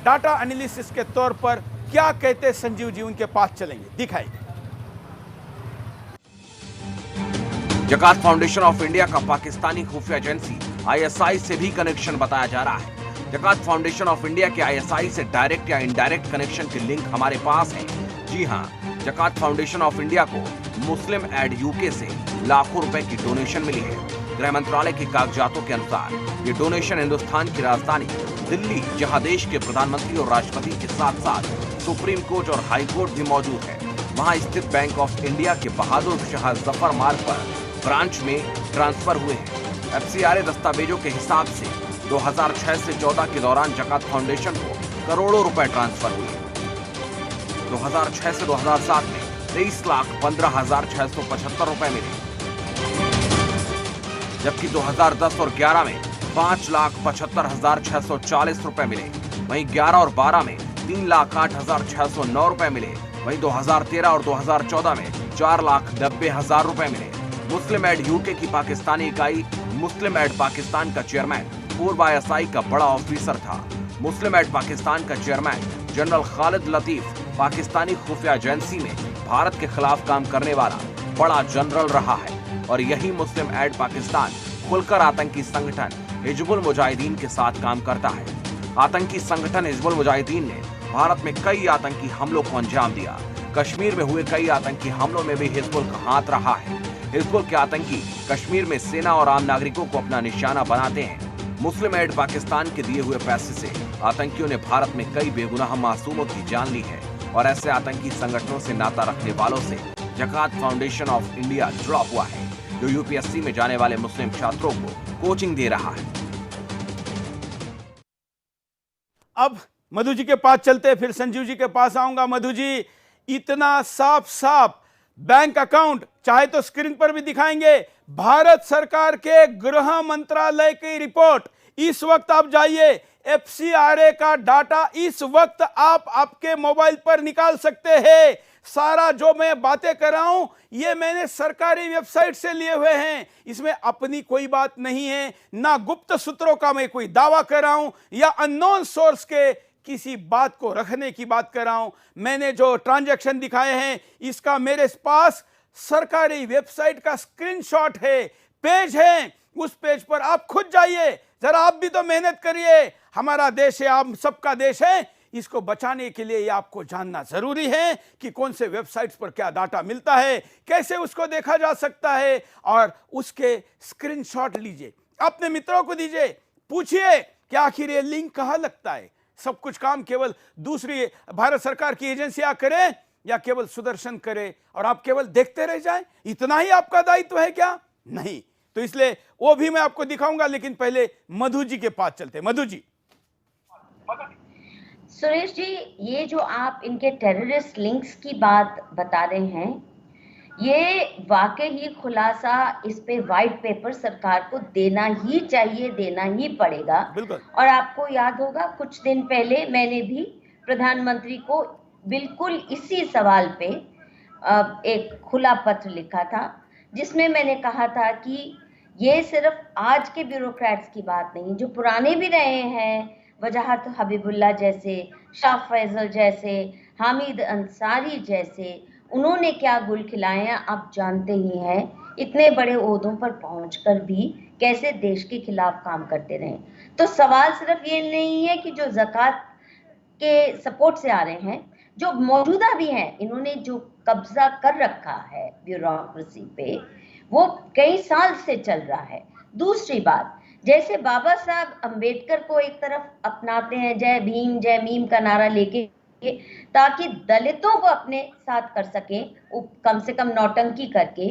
डाटा एनालिसिस के तौर पर क्या कहते संजीव जी, उनके पास चलेंगे। दिखाइए। जकात फाउंडेशन ऑफ इंडिया का पाकिस्तानी खुफिया एजेंसी ISI से भी कनेक्शन बताया जा रहा है। जकात फाउंडेशन ऑफ इंडिया के ISI से डायरेक्ट या इनडायरेक्ट कनेक्शन के लिंक हमारे पास हैं। जी हां, जकात फाउंडेशन ऑफ इंडिया को मुस्लिम एड UK से लाखों रुपए की डोनेशन मिली है। गृह मंत्रालय के कागजातों के अनुसार ये डोनेशन हिंदुस्तान की राजधानी दिल्ली, जहां देश के प्रधानमंत्री और राष्ट्रपति के साथ साथ सुप्रीम कोर्ट और हाई कोर्ट भी मौजूद है, वहां स्थित बैंक ऑफ इंडिया के बहादुर शाह जफर मार्ग पर ब्रांच में ट्रांसफर हुए हैं। FCRA दस्तावेजों के हिसाब से 2006 से 14 के दौरान जकात फाउंडेशन को करोड़ों रुपए ट्रांसफर हुए। 2006 से 2007 में 23,15,675 रुपए मिले, जबकि 2010 और 11 में 5,75,640 रुपए मिले। वहीं 11 और 12 में 3,08,609 रुपए मिले। वहीं 2013 और 2014 में 4,90,000 रुपए मिले। मुस्लिम एड UK की पाकिस्तानी इकाई मुस्लिम एड पाकिस्तान का चेयरमैन पूर्व ISI का बड़ा ऑफिसर था। मुस्लिम एड पाकिस्तान का चेयरमैन जनरल खालिद लतीफ पाकिस्तानी खुफिया एजेंसी में भारत के खिलाफ काम करने वाला बड़ा जनरल रहा है, और यही मुस्लिम एड पाकिस्तान खुलकर आतंकी संगठन हिजबुल मुजाहिदीन के साथ काम करता है। आतंकी संगठन हिजबुल मुजाहिदीन ने भारत में कई आतंकी हमलों को अंजाम दिया। कश्मीर में हुए कई आतंकी हमलों में भी हिजबुल का हाथ रहा है। हिजबुल के आतंकी कश्मीर में सेना और आम नागरिकों को अपना निशाना बनाते हैं। मुस्लिम एड पाकिस्तान के दिए हुए पैसे से आतंकियों ने भारत में कई बेगुनाह मासूमों की जान ली है, और ऐसे आतंकी संगठनों से नाता रखने वालों से जकात फाउंडेशन ऑफ इंडिया जुड़ा हुआ है, जो UPSC में जाने वाले मुस्लिम छात्रों को कोचिंग दे रहा है। अब मधु जी के पास चलते, फिर संजीव जी के पास आऊंगा। मधु जी, इतना साफ साफ बैंक अकाउंट, चाहे तो स्क्रीन पर भी दिखाएंगे, भारत सरकार के गृह मंत्रालय की रिपोर्ट, इस वक्त आप जाइए, FCRA का डाटा इस वक्त आप आपके मोबाइल पर निकाल सकते हैं। सारा जो मैं बातें कर रहा हूं ये मैंने सरकारी वेबसाइट से लिए हुए हैं, इसमें अपनी कोई बात नहीं है, ना गुप्त सूत्रों का मैं कोई दावा कर रहा हूं या अननोन सोर्स के किसी बात को रखने की बात कर रहा हूं। मैंने जो ट्रांजैक्शन दिखाए हैं इसका मेरे पास सरकारी वेबसाइट का स्क्रीनशॉट है, पेज है, उस पेज पर आप खुद जाइए, जरा आप भी तो मेहनत करिए। हमारा देश है, आप सबका देश है, इसको बचाने के लिए ये आपको जानना जरूरी है कि कौन से वेबसाइट्स पर क्या डाटा मिलता है, कैसे उसको देखा जा सकता है, और उसके स्क्रीनशॉट लीजिए, अपने मित्रों को दीजिए, पूछिए कि आखिर ये लिंक कहां लगता है। सब कुछ काम केवल दूसरी भारत सरकार की एजेंसियां करें या केवल सुदर्शन करे और आप केवल देखते रह जाएं, इतना ही आपका दायित्व है क्या? नहीं। तो इसलिए वो भी मैं आपको दिखाऊंगा, लेकिन पहले मधु जी के पास चलते। मधु जी। सुरेश जी, ये जो आप इनके टेररिस्ट लिंक्स की बात बता रहे हैं, ये वाकई ही खुलासा, इस पे वाइट पेपर सरकार को देना ही चाहिए, देना ही पड़ेगा। बिल्कुल। और आपको याद होगा कुछ दिन पहले मैंने भी प्रधानमंत्री को बिल्कुल इसी सवाल पे एक खुला पत्र लिखा था, जिसमें मैंने कहा था कि ये सिर्फ आज के ब्यूरोक्रेट्स की बात नहीं, जो पुराने भी रहे हैं, वजाहत हबीबुल्लाह जैसे, शाह फैजल जैसे, हामिद अंसारी जैसे, उन्होंने क्या गुल खिलाए हैं आप जानते ही हैं। इतने बड़े ओहदों पर पहुंचकर भी कैसे देश के खिलाफ काम करते रहे। तो सवाल सिर्फ ये नहीं है कि जो ज़कात के सपोर्ट से आ रहे हैं, जो मौजूदा भी हैं, इन्होंने जो कब्जा कर रखा है ब्यूरोक्रेसी पे, वो कई साल से चल रहा है। दूसरी बात, जैसे बाबा साहब अंबेडकर को एक तरफ अपनाते हैं, जय भीम जय मीम का नारा लेके ताकि दलितों को अपने साथ कर सके, कम से कम नौटंकी करके।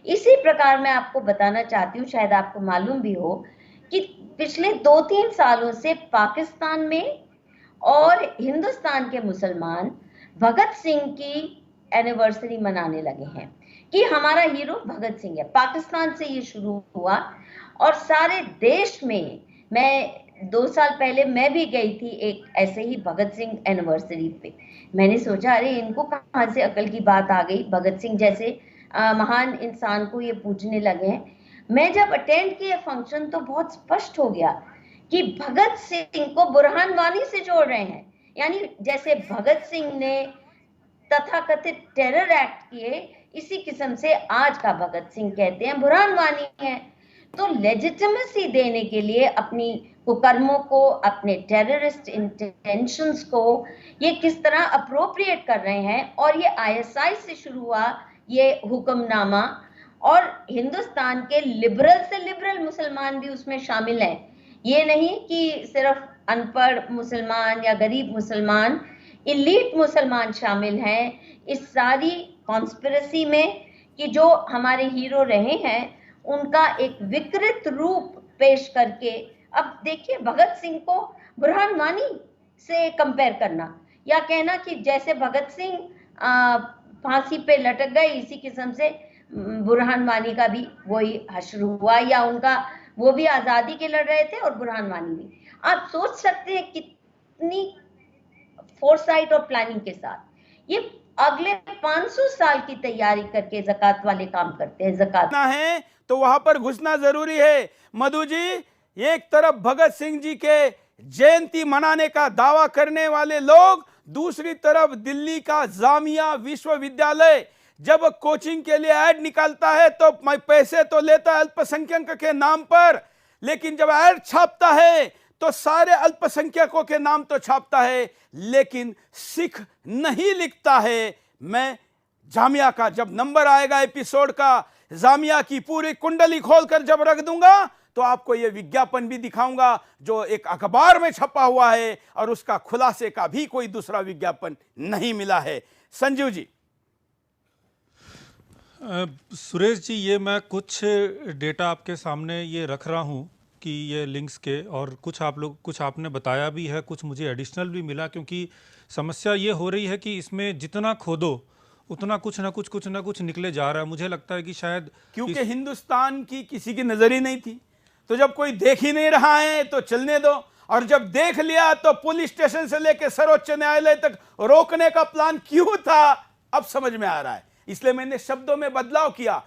इसी प्रकार मैं आपको बताना चाहती हूँ, शायद आपको मालूम भी हो, कि पिछले 2-3 सालों से पाकिस्तान में और हिंदुस्तान के मुसलमान भगत सिंह की एनिवर्सरी मनाने लगे हैं कि हमारा हीरो भगत सिंह है। पाकिस्तान से ये शुरू हुआ और सारे देश में, मैं 2 साल पहले मैं भी गई थी एक ऐसे ही भगत सिंह एनिवर्सरी पे। मैंने सोचा अरे इनको कहाँ से अकल की बात आ गई, भगत सिंह जैसे महान इंसान को ये पूजने लगे हैं। मैं जब अटेंड किए फंक्शन तो बहुत स्पष्ट हो गया कि भगत सिंह को बुरहान वानी से जोड़ रहे हैं। यानी जैसे भगत सिंह ने तथाकथित टेरर एक्ट किए, इसी किस्म से आज का भगत सिंह कहते हैं बुरहान वानी है। तो लेजिटिमेसी देने के लिए अपनी कुकर्मों को, अपने टेररिस्ट इंटेंशंस को ये किस तरह अप्रोप्रिएट कर रहे हैं। और ये ISI से शुरू हुआ ये हुक्मनामा, और हिंदुस्तान के लिबरल से लिबरल मुसलमान भी उसमें शामिल हैं। ये नहीं कि सिर्फ अनपढ़ मुसलमान या गरीब मुसलमान, इलीट मुसलमान शामिल हैं इस सारी कॉन्स्पिरेसी में, कि जो हमारे हीरो रहे हैं उनका एक विकृत रूप पेश करके। अब देखिए, भगत सिंह को बुरहान वानी से कंपेयर करना, या कहना कि जैसे भगत सिंह फांसी पे लटक गए, इसी किस्म से बुरहान वानी का भी वही हश्र हुआ, या उनका वो भी आजादी के लड़ रहे थे और बुरहान वानी भी। आप सोच सकते हैं कितनी फोरसाइट और प्लानिंग के साथ ये अगले 500 साल की तैयारी करके ज़कात वाले काम करते हैं। ज़कात है तो वहां पर घुसना जरूरी है। मधु जी, एक तरफ भगत सिंह जी के जयंती मनाने का दावा करने वाले लोग, दूसरी तरफ दिल्ली का जामिया विश्वविद्यालय जब कोचिंग के लिए ऐड निकालता है तो पैसे तो लेता है अल्पसंख्यक के नाम पर, लेकिन जब ऐड छापता है तो सारे अल्पसंख्यकों के नाम तो छापता है, लेकिन सिख नहीं लिखता है। मैं जामिया का जब नंबर आएगा एपिसोड का, जामिया की पूरी कुंडली खोलकर जब रख दूंगा तो आपको यह विज्ञापन भी दिखाऊंगा जो एक अखबार में छपा हुआ है, और उसका खुलासे का भी कोई दूसरा विज्ञापन नहीं मिला है। संजीव जी। सुरेश जी, ये मैं कुछ डेटा आपके सामने ये रख रहा हूँ कि ये लिंक्स के, और कुछ आपने बताया भी है, कुछ मुझे एडिशनल भी मिला, क्योंकि समस्या ये हो रही है कि इसमें जितना खोदो उतना कुछ ना कुछ निकले जा रहा है। मुझे लगता है कि शायद क्योंकि हिंदुस्तान की किसी की नजर ही नहीं थी, तो जब कोई देख ही नहीं रहा है तो चलने दो, और जब देख लिया तो पुलिस स्टेशन से लेकर सर्वोच्च न्यायालय तक रोकने का प्लान क्यों था, अब समझ में आ रहा है। इसलिए मैंने शब्दों में बदलाव किया।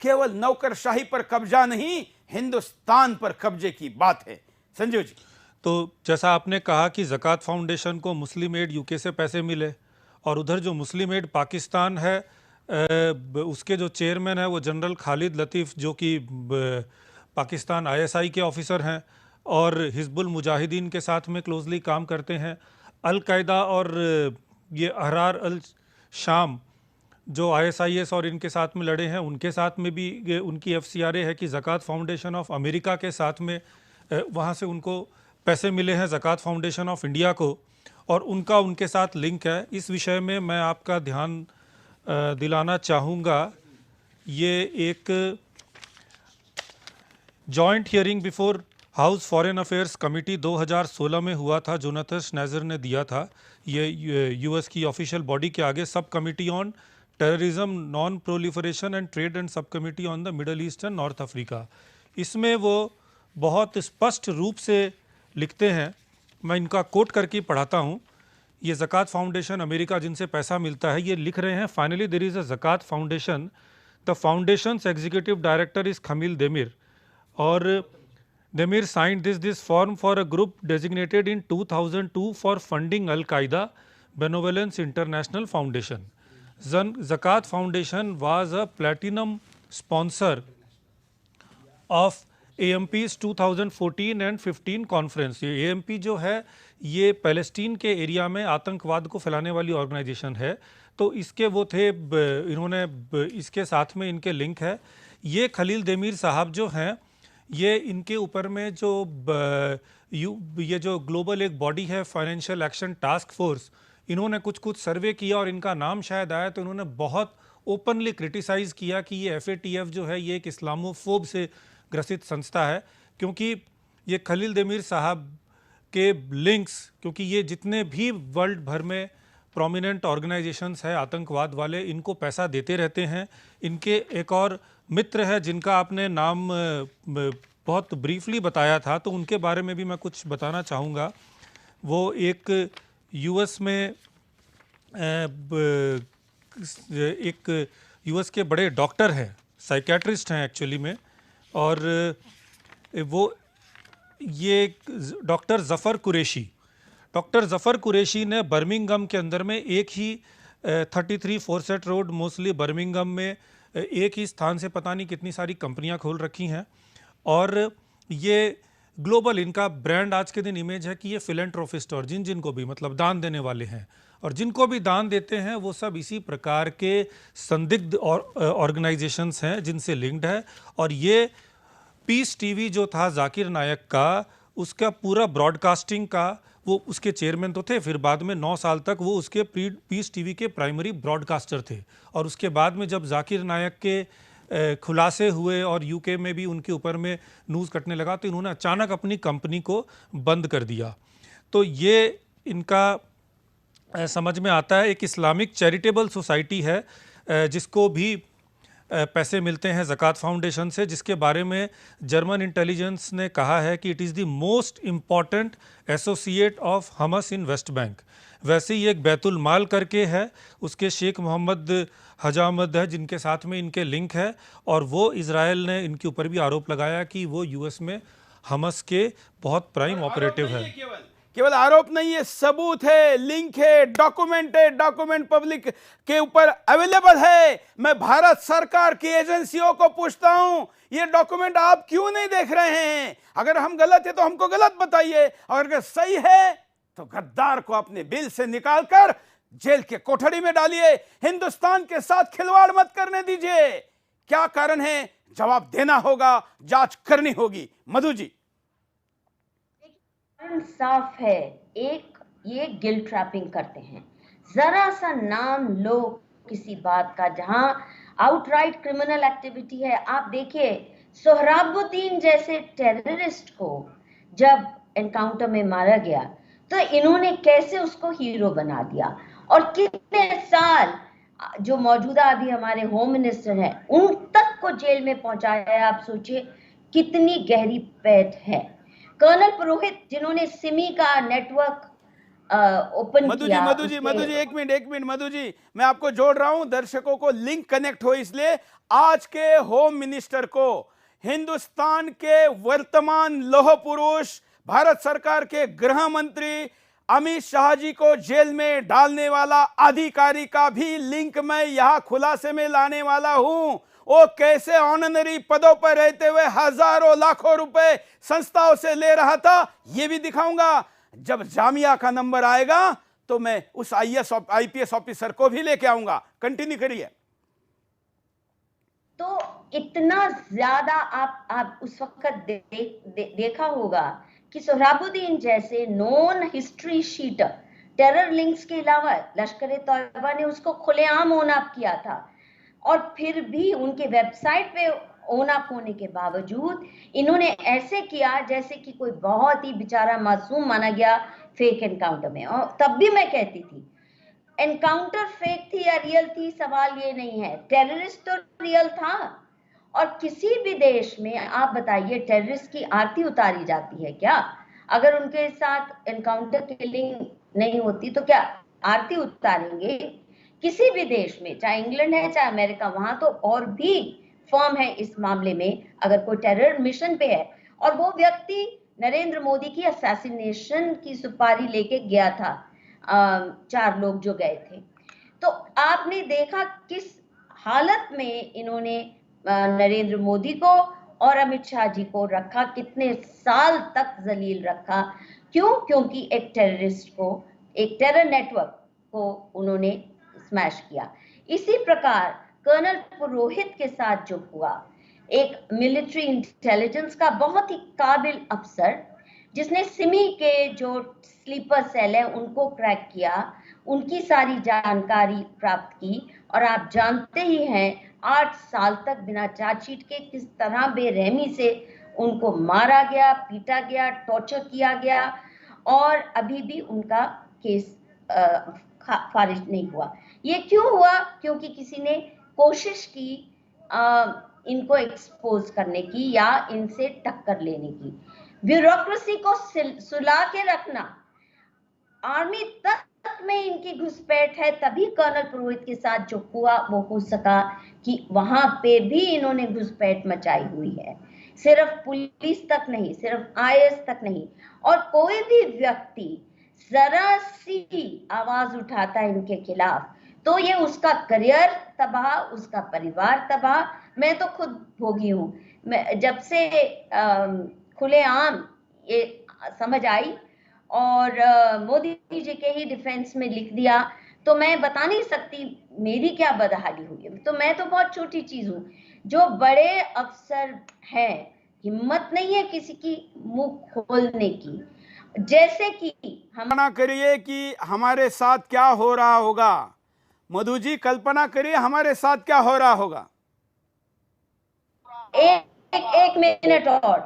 केवल नौकरशाही पर कब्जा नहीं, हिंदुस्तान पर कब्जे की बात है। संजीव जी। तो जैसा आपने कहा कि ज़कात फाउंडेशन को मुस्लिम एड यूके से पैसे मिले, और उधर जो मुस्लिम एड पाकिस्तान है उसके जो चेयरमैन है वो जनरल खालिद लतीफ़, जो कि पाकिस्तान ISI के ऑफिसर हैं और हिजबुल मुजाहिदीन के साथ में क्लोजली काम करते हैं। अल-कायदा और ये अहरार अल शाम जो ISIS और इनके साथ में लड़े हैं, उनके साथ में भी उनकी FCRA है कि ज़कात फाउंडेशन ऑफ अमेरिका के साथ में वहाँ से उनको पैसे मिले हैं ज़कात फाउंडेशन ऑफ इंडिया को, और उनका उनके साथ लिंक है। इस विषय में मैं आपका ध्यान दिलाना चाहूँगा। ये एक joint hearing before house foreign affairs committee 2016 में हुआ था, जोनाथन स्नेजर ने दिया था। ये US की ऑफिशियल बॉडी के आगे sub committee on terrorism, non proliferation and trade and sub committee on the middle east and north Africa. इसमें वो बहुत स्पष्ट रूप से लिखते हैं, मैं इनका कोट करके पढ़ाता हूँ। ये ज़कात फाउंडेशन अमेरिका जिनसे पैसा मिलता है, ये लिख रहे हैं, finally there is a Zakat foundation, the foundation's executive director is Khamil Demir, और Demir signed this form for a group designated in 2002 for funding al Qaeda benevolence international foundation. Zakat foundation was a platinum sponsor of AMP's 2014 and 15 conference. ये AMP जो है ये पैलेस्टीन के एरिया में आतंकवाद को फैलाने वाली ऑर्गेनाइजेशन है, तो इसके वो थे, इन्होंने इसके साथ में इनके लिंक है। ये खलील देमीर साहब जो हैं, ये इनके ऊपर में जो ये जो ग्लोबल एक बॉडी है फाइनेंशियल एक्शन टास्क फोर्स, इन्होंने कुछ कुछ सर्वे किया और इनका नाम शायद आया तो इन्होंने बहुत ओपनली क्रिटिसाइज़ किया कि ये FATF जो है ये एक इस्लामोफोब से ग्रसित संस्था है, क्योंकि ये खलील देमीर साहब के लिंक्स, क्योंकि ये जितने भी वर्ल्ड भर में प्रोमिनेंट ऑर्गेनाइजेशंस है आतंकवाद वाले, इनको पैसा देते रहते हैं। इनके एक और मित्र है जिनका आपने नाम बहुत ब्रीफली बताया था, तो उनके बारे में भी मैं कुछ बताना चाहूँगा। वो एक यूएस के बड़े डॉक्टर हैं, साइकेट्रिस्ट हैं एक्चुअली में, और वो ये डॉक्टर ज़फ़र कुरैशी ने बर्मिंघम के अंदर में एक ही 33 फॉरसेट रोड मोस्टली बर्मिंघम में एक ही स्थान से पता नहीं कितनी सारी कंपनियां खोल रखी हैं, और ये ग्लोबल इनका ब्रांड आज के दिन इमेज है कि ये फिलेंट्रोफिस्ट, और जिनको भी मतलब दान देने वाले हैं, और जिनको भी दान देते हैं वो सब इसी प्रकार के संदिग्ध और ऑर्गेनाइजेशंस हैं जिनसे लिंक्ड है। और ये पीस टीवी जो था जाकिर नायक का, उसका पूरा ब्रॉडकास्टिंग का वो उसके चेयरमैन तो थे, फिर बाद में 9 साल तक वो उसके पीस टीवी के प्राइमरी ब्रॉडकास्टर थे। और उसके बाद में जब जाकिर नायक के खुलासे हुए और यूके में भी उनके ऊपर में न्यूज़ कटने लगा, तो इन्होंने अचानक अपनी कंपनी को बंद कर दिया। तो ये इनका समझ में आता है एक इस्लामिक चैरिटेबल सोसाइटी है जिसको भी पैसे मिलते हैं ज़कात फाउंडेशन से, जिसके बारे में जर्मन इंटेलिजेंस ने कहा है कि it is the most important associate of Hamas in West Bank. वैसे ही एक बैतुल माल करके है, उसके शेख मोहम्मद हजामद है जिनके साथ में इनके लिंक है, और वो इजराइल ने इनके ऊपर भी आरोप लगाया कि वो यूएस में हमस के बहुत प्राइम ऑपरेटिव है। केवल आरोप नहीं है, सबूत है, लिंक है, डॉक्यूमेंट है, डॉक्यूमेंट पब्लिक के ऊपर अवेलेबल है। मैं भारत सरकार की एजेंसियों को पूछता हूं, ये डॉक्यूमेंट आप क्यों नहीं देख रहे हैं? अगर हम गलत है तो हमको गलत बताइए, अगर सही है तो गद्दार को अपने बिल से निकालकर जेल के कोठरी में डालिए। हिंदुस्तान के साथ खिलवाड़ मत करने दीजिए। क्या कारण है? जवाब देना होगा, जांच करनी होगी। मधु जी, साफ है, एक ये गिल्ट ट्रैपिंग करते हैं। जरा सा नाम लो किसी बात का जहां आउटराइट क्रिमिनल एक्टिविटी है। आप देखिए, सोहराबुद्दीन जैसे टेररिस्ट को जब एनकाउंटर में मारा गया तो इन्होंने कैसे उसको हीरो बना दिया, और कितने साल जो मौजूदा अभी हमारे होम मिनिस्टर हैं उन तक को जेल में पहुंचाया। आप सोचिए कितनी गहरी पैठ है। कर्नल पुरोहित जिन्होंने सिमी का नेटवर्क ओपन किया। मधु जी एक मिनट मधु जी, मैं आपको जोड़ रहा हूं, दर्शकों को लिंक कनेक्ट हो इसलिए। आज के होम मिनिस्टर को हिंदुस्तान के वर्तमान लौह पुरुष भारत सरकार के गृह मंत्री अमित शाह जी को जेल में डालने वाला अधिकारी का भी लिंक मैं यहां खुलासे में लाने वाला हूं। वो कैसे ऑनररी पदों पर रहते हुए हजारों लाखों रुपए संस्थाओं से ले रहा था, ये भी दिखाऊंगा। जब जामिया का नंबर आएगा तो मैं उस IPS ऑफिसर को भी लेके आऊंगा। कंटिन्यू करिए। तो इतना ज्यादा आप उस वक्त देखा होगा कि सोहराबुद्दीन जैसे non history sheeter, terror links के अलावा लश्कर ए तौयबा ने उसको खुलेआम ओन अप किया था, और फिर भी उनके वेबसाइट पे ओन अप होने के बावजूद इन्होंने ऐसे किया जैसे कि कोई बहुत ही बेचारा मासूम माना गया फेक एनकाउंटर में। और तब भी मैं कहती थी एनकाउंटर फेक थी या रियल थी, सवाल ये नहीं है, टेररिस्ट तो रियल था। और किसी भी देश में आप बताइए टेररिस्ट की आरती उतारी जाती है क्या? अगर उनके साथ एनकाउंटर किलिंग नहीं होती तो क्या आरती उतारेंगे? किसी भी देश में, चाहे इंग्लैंड है चाहे अमेरिका, वहां तो और भी फर्म है इस मामले में। अगर कोई टेरर मिशन पे है और वो व्यक्ति नरेंद्र मोदी की असैसिनेशन की सुपारी लेके गया था, 4 लोग जो गए थे, तो आपने देखा किस हालत में इन्होंने नरेंद्र मोदी को और अमित शाह जी को रखा, कितने साल तक जलील रखा। क्यों? क्योंकि एक टेररिस्ट को, एक टेरर नेटवर्क को उन्होंने स्मैश किया। इसी प्रकार कर्नल पुरोहित के साथ जो हुआ, एक मिलिट्री इंटेलिजेंस का बहुत ही काबिल अफसर जिसने सिमी के जो स्लीपर सेल है उनको क्रैक किया, उनकी सारी जानकारी प्राप्त की। और आप जानते ही हैं 8 साल तक बिना चार्जशीट के किस तरह बेरहमी से उनको मारा गया, पीटा गया, टॉर्चर किया गया, और अभी भी उनका केस खारिज नहीं हुआ। ये क्यों हुआ? क्योंकि किसी ने कोशिश की इनको एक्सपोज करने की या इनसे टक्कर लेने की। ब्यूरोक्रेसी को सुला के रखना, आर्मी तक में इनकी घुसपैठ है, तभी कर्नल पुरोहित के साथ जो हुआ वो हो सका कि वहां पे भी इन्होंने घुसपैठ मचाई हुई है। सिर्फ पुलिस तक नहीं, सिर्फ आईएएस तक नहीं, और कोई भी व्यक्ति जरा सी आवाज उठाता है इनके खिलाफ तो ये उसका करियर तबाह, उसका परिवार तबाह। मैं तो खुद भोगी हूं। मैं जब से खुलेआम ये समझ आई और मोदी जी के ही डिफेंस में लिख दिया, तो मैं बता नहीं सकती मेरी क्या बदहाली हुई है। तो मैं तो बहुत छोटी चीज हूं। जो बड़े अफसर हैं, हिम्मत नहीं है किसी की मुंह खोलने की। जैसे कि हम कल्पना करिए कि हमारे साथ क्या हो रहा होगा। मधु जी, कल्पना करिए हमारे साथ क्या हो रहा होगा। एक मिनट और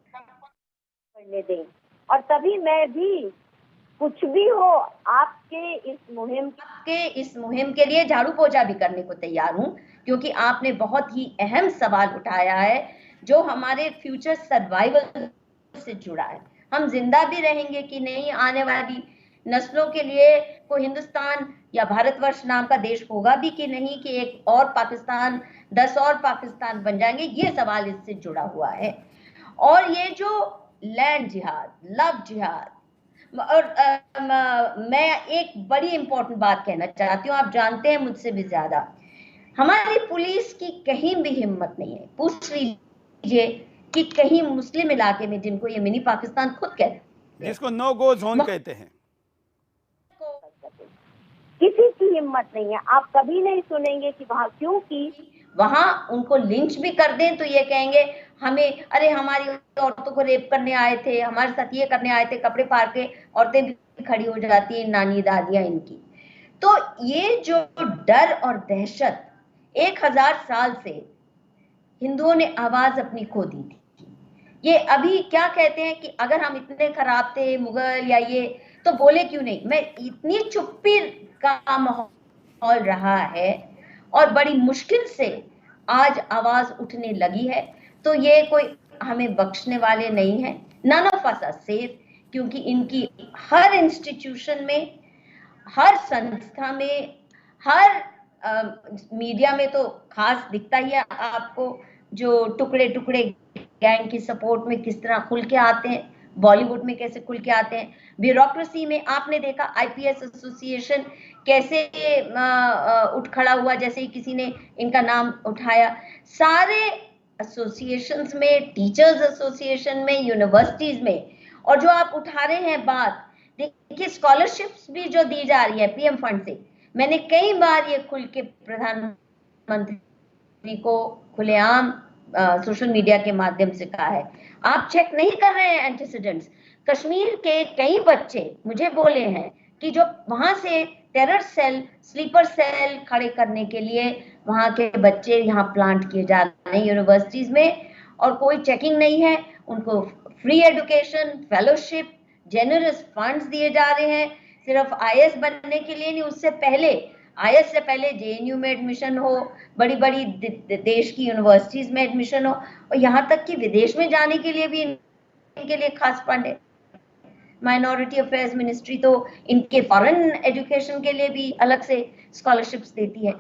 करने दें, और तभी मैं भी कुछ भी हो आपके इस मुहिम के लिए झाड़ू पोछा भी करने को तैयार हूं, क्योंकि आपने बहुत ही अहम सवाल उठाया है जो हमारे फ्यूचर सर्वाइवल से जुड़ा है। हम जिंदा भी रहेंगे कि नहीं, आने वाली नस्लों के लिए कोई हिंदुस्तान या भारतवर्ष नाम का देश होगा भी कि नहीं, कि एक और पाकिस्तान, 10 और पाकिस्तान बन जाएंगे, ये सवाल इससे जुड़ा हुआ है। और ये जो लैंड जिहाद, लव जिहाद, और मैं एक बड़ी इंपॉर्टेंट बात कहना चाहती हूँ, आप जानते हैं मुझसे भी ज्यादा, हमारी पुलिस की कहीं भी हिम्मत नहीं है। पूछ लीजिए कि कहीं मुस्लिम इलाके में, जिनको ये मिनी पाकिस्तान खुद कहते हैं, जिसको नो गो जोन कहते हैं, किसी की हिम्मत नहीं है। आप कभी नहीं सुनेंगे कि वहां, क्योंकि वहां उनको लिंच भी कर दें तो ये कहेंगे हमें, अरे हमारी औरतों को रेप करने आए थे, हमारे साथ ये करने आए थे, कपड़े फाड़ के औरतें भी खड़ी हो जाती हैं, नानी दादियां इनकी। तो ये जो डर और दहशत 1000 साल से हिंदुओं ने आवाज अपनी खो दी थी, ये अभी क्या कहते हैं कि अगर हम इतने खराब थे मुगल या ये, तो बोले क्यों नहीं। मैं इतनी चुप्पी का माहौल रहा है और बड़ी मुश्किल से आज आवाज उठने लगी है, तो ये कोई हमें बख्शने वाले नहीं है। None of us are safe, क्योंकि इनकी हर इंस्टीट्यूशन में, हर संस्था में, हर मीडिया में तो खास दिखता ही है आपको, जो टुकड़े टुकड़े गैंग की सपोर्ट में किस तरह खुल के आते हैं, बॉलीवुड में कैसे खुल के आते हैं, ब्यूरोक्रेसी में आपने देखा आईपीएस एसोसिएशन कैसे उठ खड़ा हुआ, जैसे ही किसी ने इनका नाम उठाया। सारे एसोसिएशंस में, टीचर्स एसोसिएशन में, यूनिवर्सिटीज में, और जो आप उठा रहे हैं बात, देखिए स्कॉलरशिप्स भी जो दी जा रही है पीएम फंड से, मैंने कई बार ये खुल के प्रधानमंत्री को खुलेआम सोशल मीडिया के माध्यम से कहा है, आप चेक नहीं कर रहे हैं एंटीसीडेंट्स। कश्मीर के कई बच्चे मुझे बोले हैं कि जो वहां से टेरर सेल, स्लीपर सेल खड़े करने के लिए वहां के बच्चे यहाँ प्लांट किए जा रहे हैं यूनिवर्सिटीज में, और कोई चेकिंग नहीं है। उनको free education, fellowship, generous funds दिए जा रहे हैं, सिर्फ आईएएस बनने के लिए नहीं, उससे पहले, आईएएस से पहले जेएनयू में एडमिशन हो, बड़ी बड़ी देश की यूनिवर्सिटीज में एडमिशन हो, और यहाँ तक कि विदेश में जाने के लिए भी इनके लिए खास फंड है। माइनॉरिटी अफेयर्स मिनिस्ट्री तो इनके फॉरेन एजुकेशन के लिए भी अलग से स्कॉलरशिप्स देती है।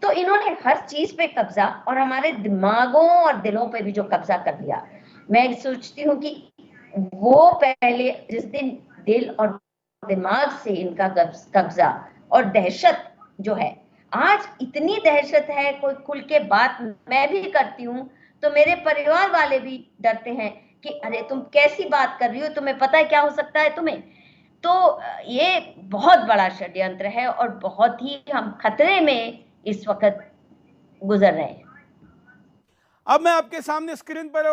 तो इन्होंने हर चीज पे कब्जा, और हमारे दिमागों और दिलों पे भी जो कब्जा कर लिया, मैं सोचती हूँ कि वो पहले जिस दिन दिल और दिमाग से इनका कब्जा और दहशत जो है, आज इतनी दहशत है, कोई खुल के बात मैं भी करती हूँ तो मेरे परिवार वाले भी डरते हैं कि अरे तुम कैसी बात कर रही हो, तुम्हें पता है क्या हो सकता है तुम्हें। तो ये बहुत बड़ा षड्यंत्र है और बहुत ही हम खतरे में इस वक्त गुजर रहे हैं। अब मैं आपके सामने स्क्रीन पर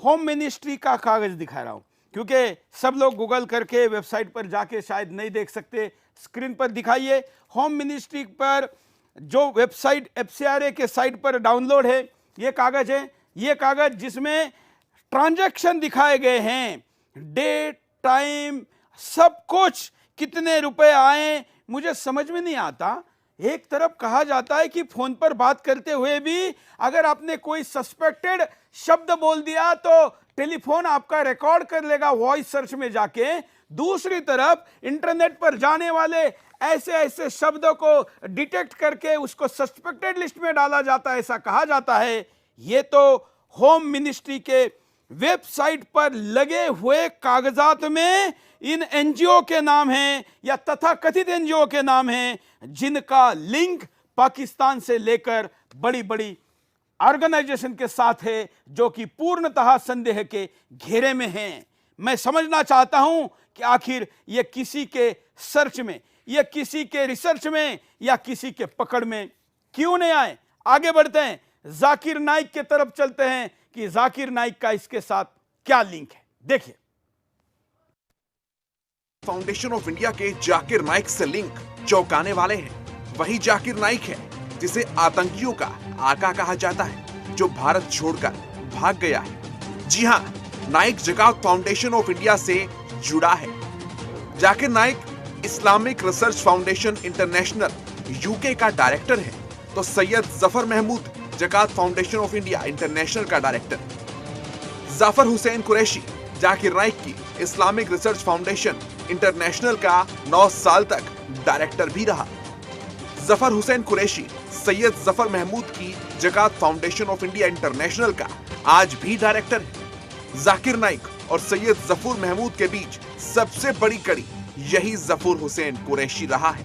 होम मिनिस्ट्री का कागज दिखा रहा हूं। क्योंकि सब लोग गूगल करके वेबसाइट पर जाके शायद नहीं देख सकते, स्क्रीन पर दिखाइए। होम मिनिस्ट्री पर जो वेबसाइट FCRA के साइट पर डाउनलोड है ये कागज है, ये कागज जिसमें ट्रांजैक्शन दिखाए गए हैं, डेट, टाइम, सब कुछ, कितने रुपए आए। मुझे समझ में नहीं आता, एक तरफ कहा जाता है कि फोन पर बात करते हुए भी अगर आपने कोई सस्पेक्टेड शब्द बोल दिया तो टेलीफोन आपका रिकॉर्ड कर लेगा वॉइस सर्च में जाके, दूसरी तरफ इंटरनेट पर जाने वाले ऐसे ऐसे शब्दों को डिटेक्ट करके उसको सस्पेक्टेड लिस्ट में डाला जाता है, ऐसा कहा जाता है। ये तो होम मिनिस्ट्री के वेबसाइट पर लगे हुए कागजात में इन एनजीओ के नाम हैं या तथाकथित एनजीओ के नाम हैं जिनका लिंक पाकिस्तान से लेकर बड़ी बड़ी ऑर्गेनाइजेशन के साथ है जो कि पूर्णतः संदेह के घेरे में हैं। मैं समझना चाहता हूं कि आखिर यह किसी के सर्च में, यह किसी के रिसर्च में या किसी के पकड़ में क्यों नहीं आए। आगे बढ़ते हैं, जाकिर नाइक के तरफ चलते हैं कि जाकिर नाइक का इसके साथ क्या लिंक है। देखिए, फाउंडेशन ऑफ इंडिया के जाकिर नाइक से लिंक चौंकाने वाले हैं। वही जाकिर नाइक है जिसे आतंकियों का आका कहा जाता है, जो भारत छोड़कर भाग गया है। जी हां, नाइक जकात फाउंडेशन ऑफ इंडिया से जुड़ा है। Zakir Naik Islamic research foundation international UK का डायरेक्टर है, तो सैयद जफर महमूद जकात फाउंडेशन ऑफ इंडिया इंटरनेशनल का डायरेक्टर। जाफर हुसैन कुरैशी जाकिर नाइक की इस्लामिक रिसर्च फाउंडेशन इंटरनेशनल का 9 साल तक डायरेक्टर भी रहा। जफर हुसैन कुरैशी सैयद जफर महमूद की जकात फाउंडेशन ऑफ इंडिया इंटरनेशनल का आज भी डायरेक्टर है। जाकिर नाइक और सैयद जफर महमूद के बीच सबसे बड़ी कड़ी यही जफर हुसैन कुरैशी रहा है।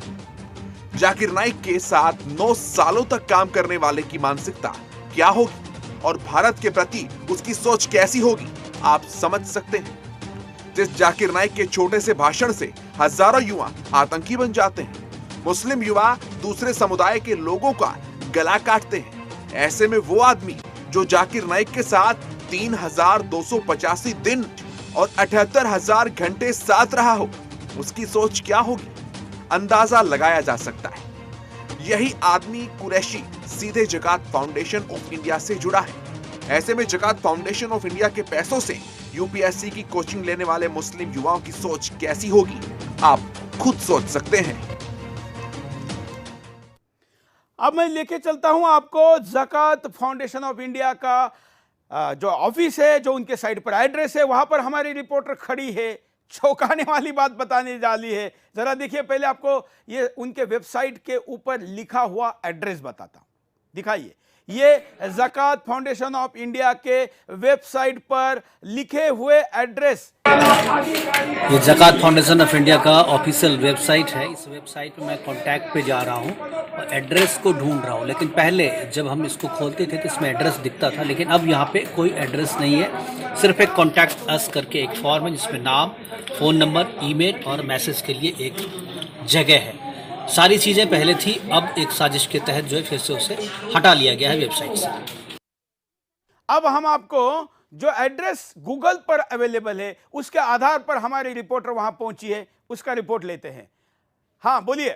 जाकिर नाइक के साथ 9 सालों तक काम करने वाले की मानसिकता क्या होगी और भारत के प्रति उसकी सोच कैसी होगी, आप समझ सकते हैं। जिस जाकिर नाइक के छोटे से भाषण से हजारों युवा आतंकी बन जाते हैं, मुस्लिम युवा दूसरे समुदाय के लोगों का गला काटते हैं। ऐसे में वो आदमी जो जाकिर नाइक के साथ 3285 दिन और 78,000 घंटे साथ रहा हो, उसकी सोच क्या होगी, अंदाजा लगाया जा सकता है। यही आदमी कुरैशी सीधे जकात फाउंडेशन ऑफ इंडिया से जुड़ा है। ऐसे में जकात फाउंडेशन ऑफ इंडिया के पैसों से यूपीएससी की कोचिंग लेने वाले मुस्लिम युवाओं की सोच कैसी होगी, आप खुद सोच सकते हैं। अब मैं लेके चलता हूं आपको जकात फाउंडेशन ऑफ इंडिया का जो ऑफिस है, जो उनके साइट पर एड्रेस है, वहां पर हमारी रिपोर्टर खड़ी है, चौंकाने वाली बात बताने वाली है। जरा देखिए, पहले आपको ये उनके वेबसाइट के ऊपर लिखा हुआ एड्रेस बताता हूं, दिखाइए। ये जकात फाउंडेशन ऑफ इंडिया के वेबसाइट पर लिखे हुए एड्रेस, ये जकात फाउंडेशन ऑफ इंडिया का ऑफिशियल वेबसाइट है। इस वेबसाइट पे मैं कांटेक्ट पे जा रहा हूँ और एड्रेस को ढूंढ रहा हूँ। लेकिन पहले जब हम इसको खोलते थे तो इसमें एड्रेस दिखता था, लेकिन अब यहाँ पे कोई एड्रेस नहीं है। सिर्फ एक कॉन्टैक्ट अस करके एक फॉर्म है जिसमें नाम, फ़ोन नंबर, ईमेल और मैसेज के लिए एक जगह है। सारी चीज़ें पहले थी, अब एक साजिश के तहत जो है फिर से उसे हटा लिया गया है वेबसाइट से। अब हम आपको जो एड्रेस गूगल पर अवेलेबल है उसके आधार पर हमारी रिपोर्टर वहां पहुंची है, उसका रिपोर्ट लेते हैं। हाँ बोलिए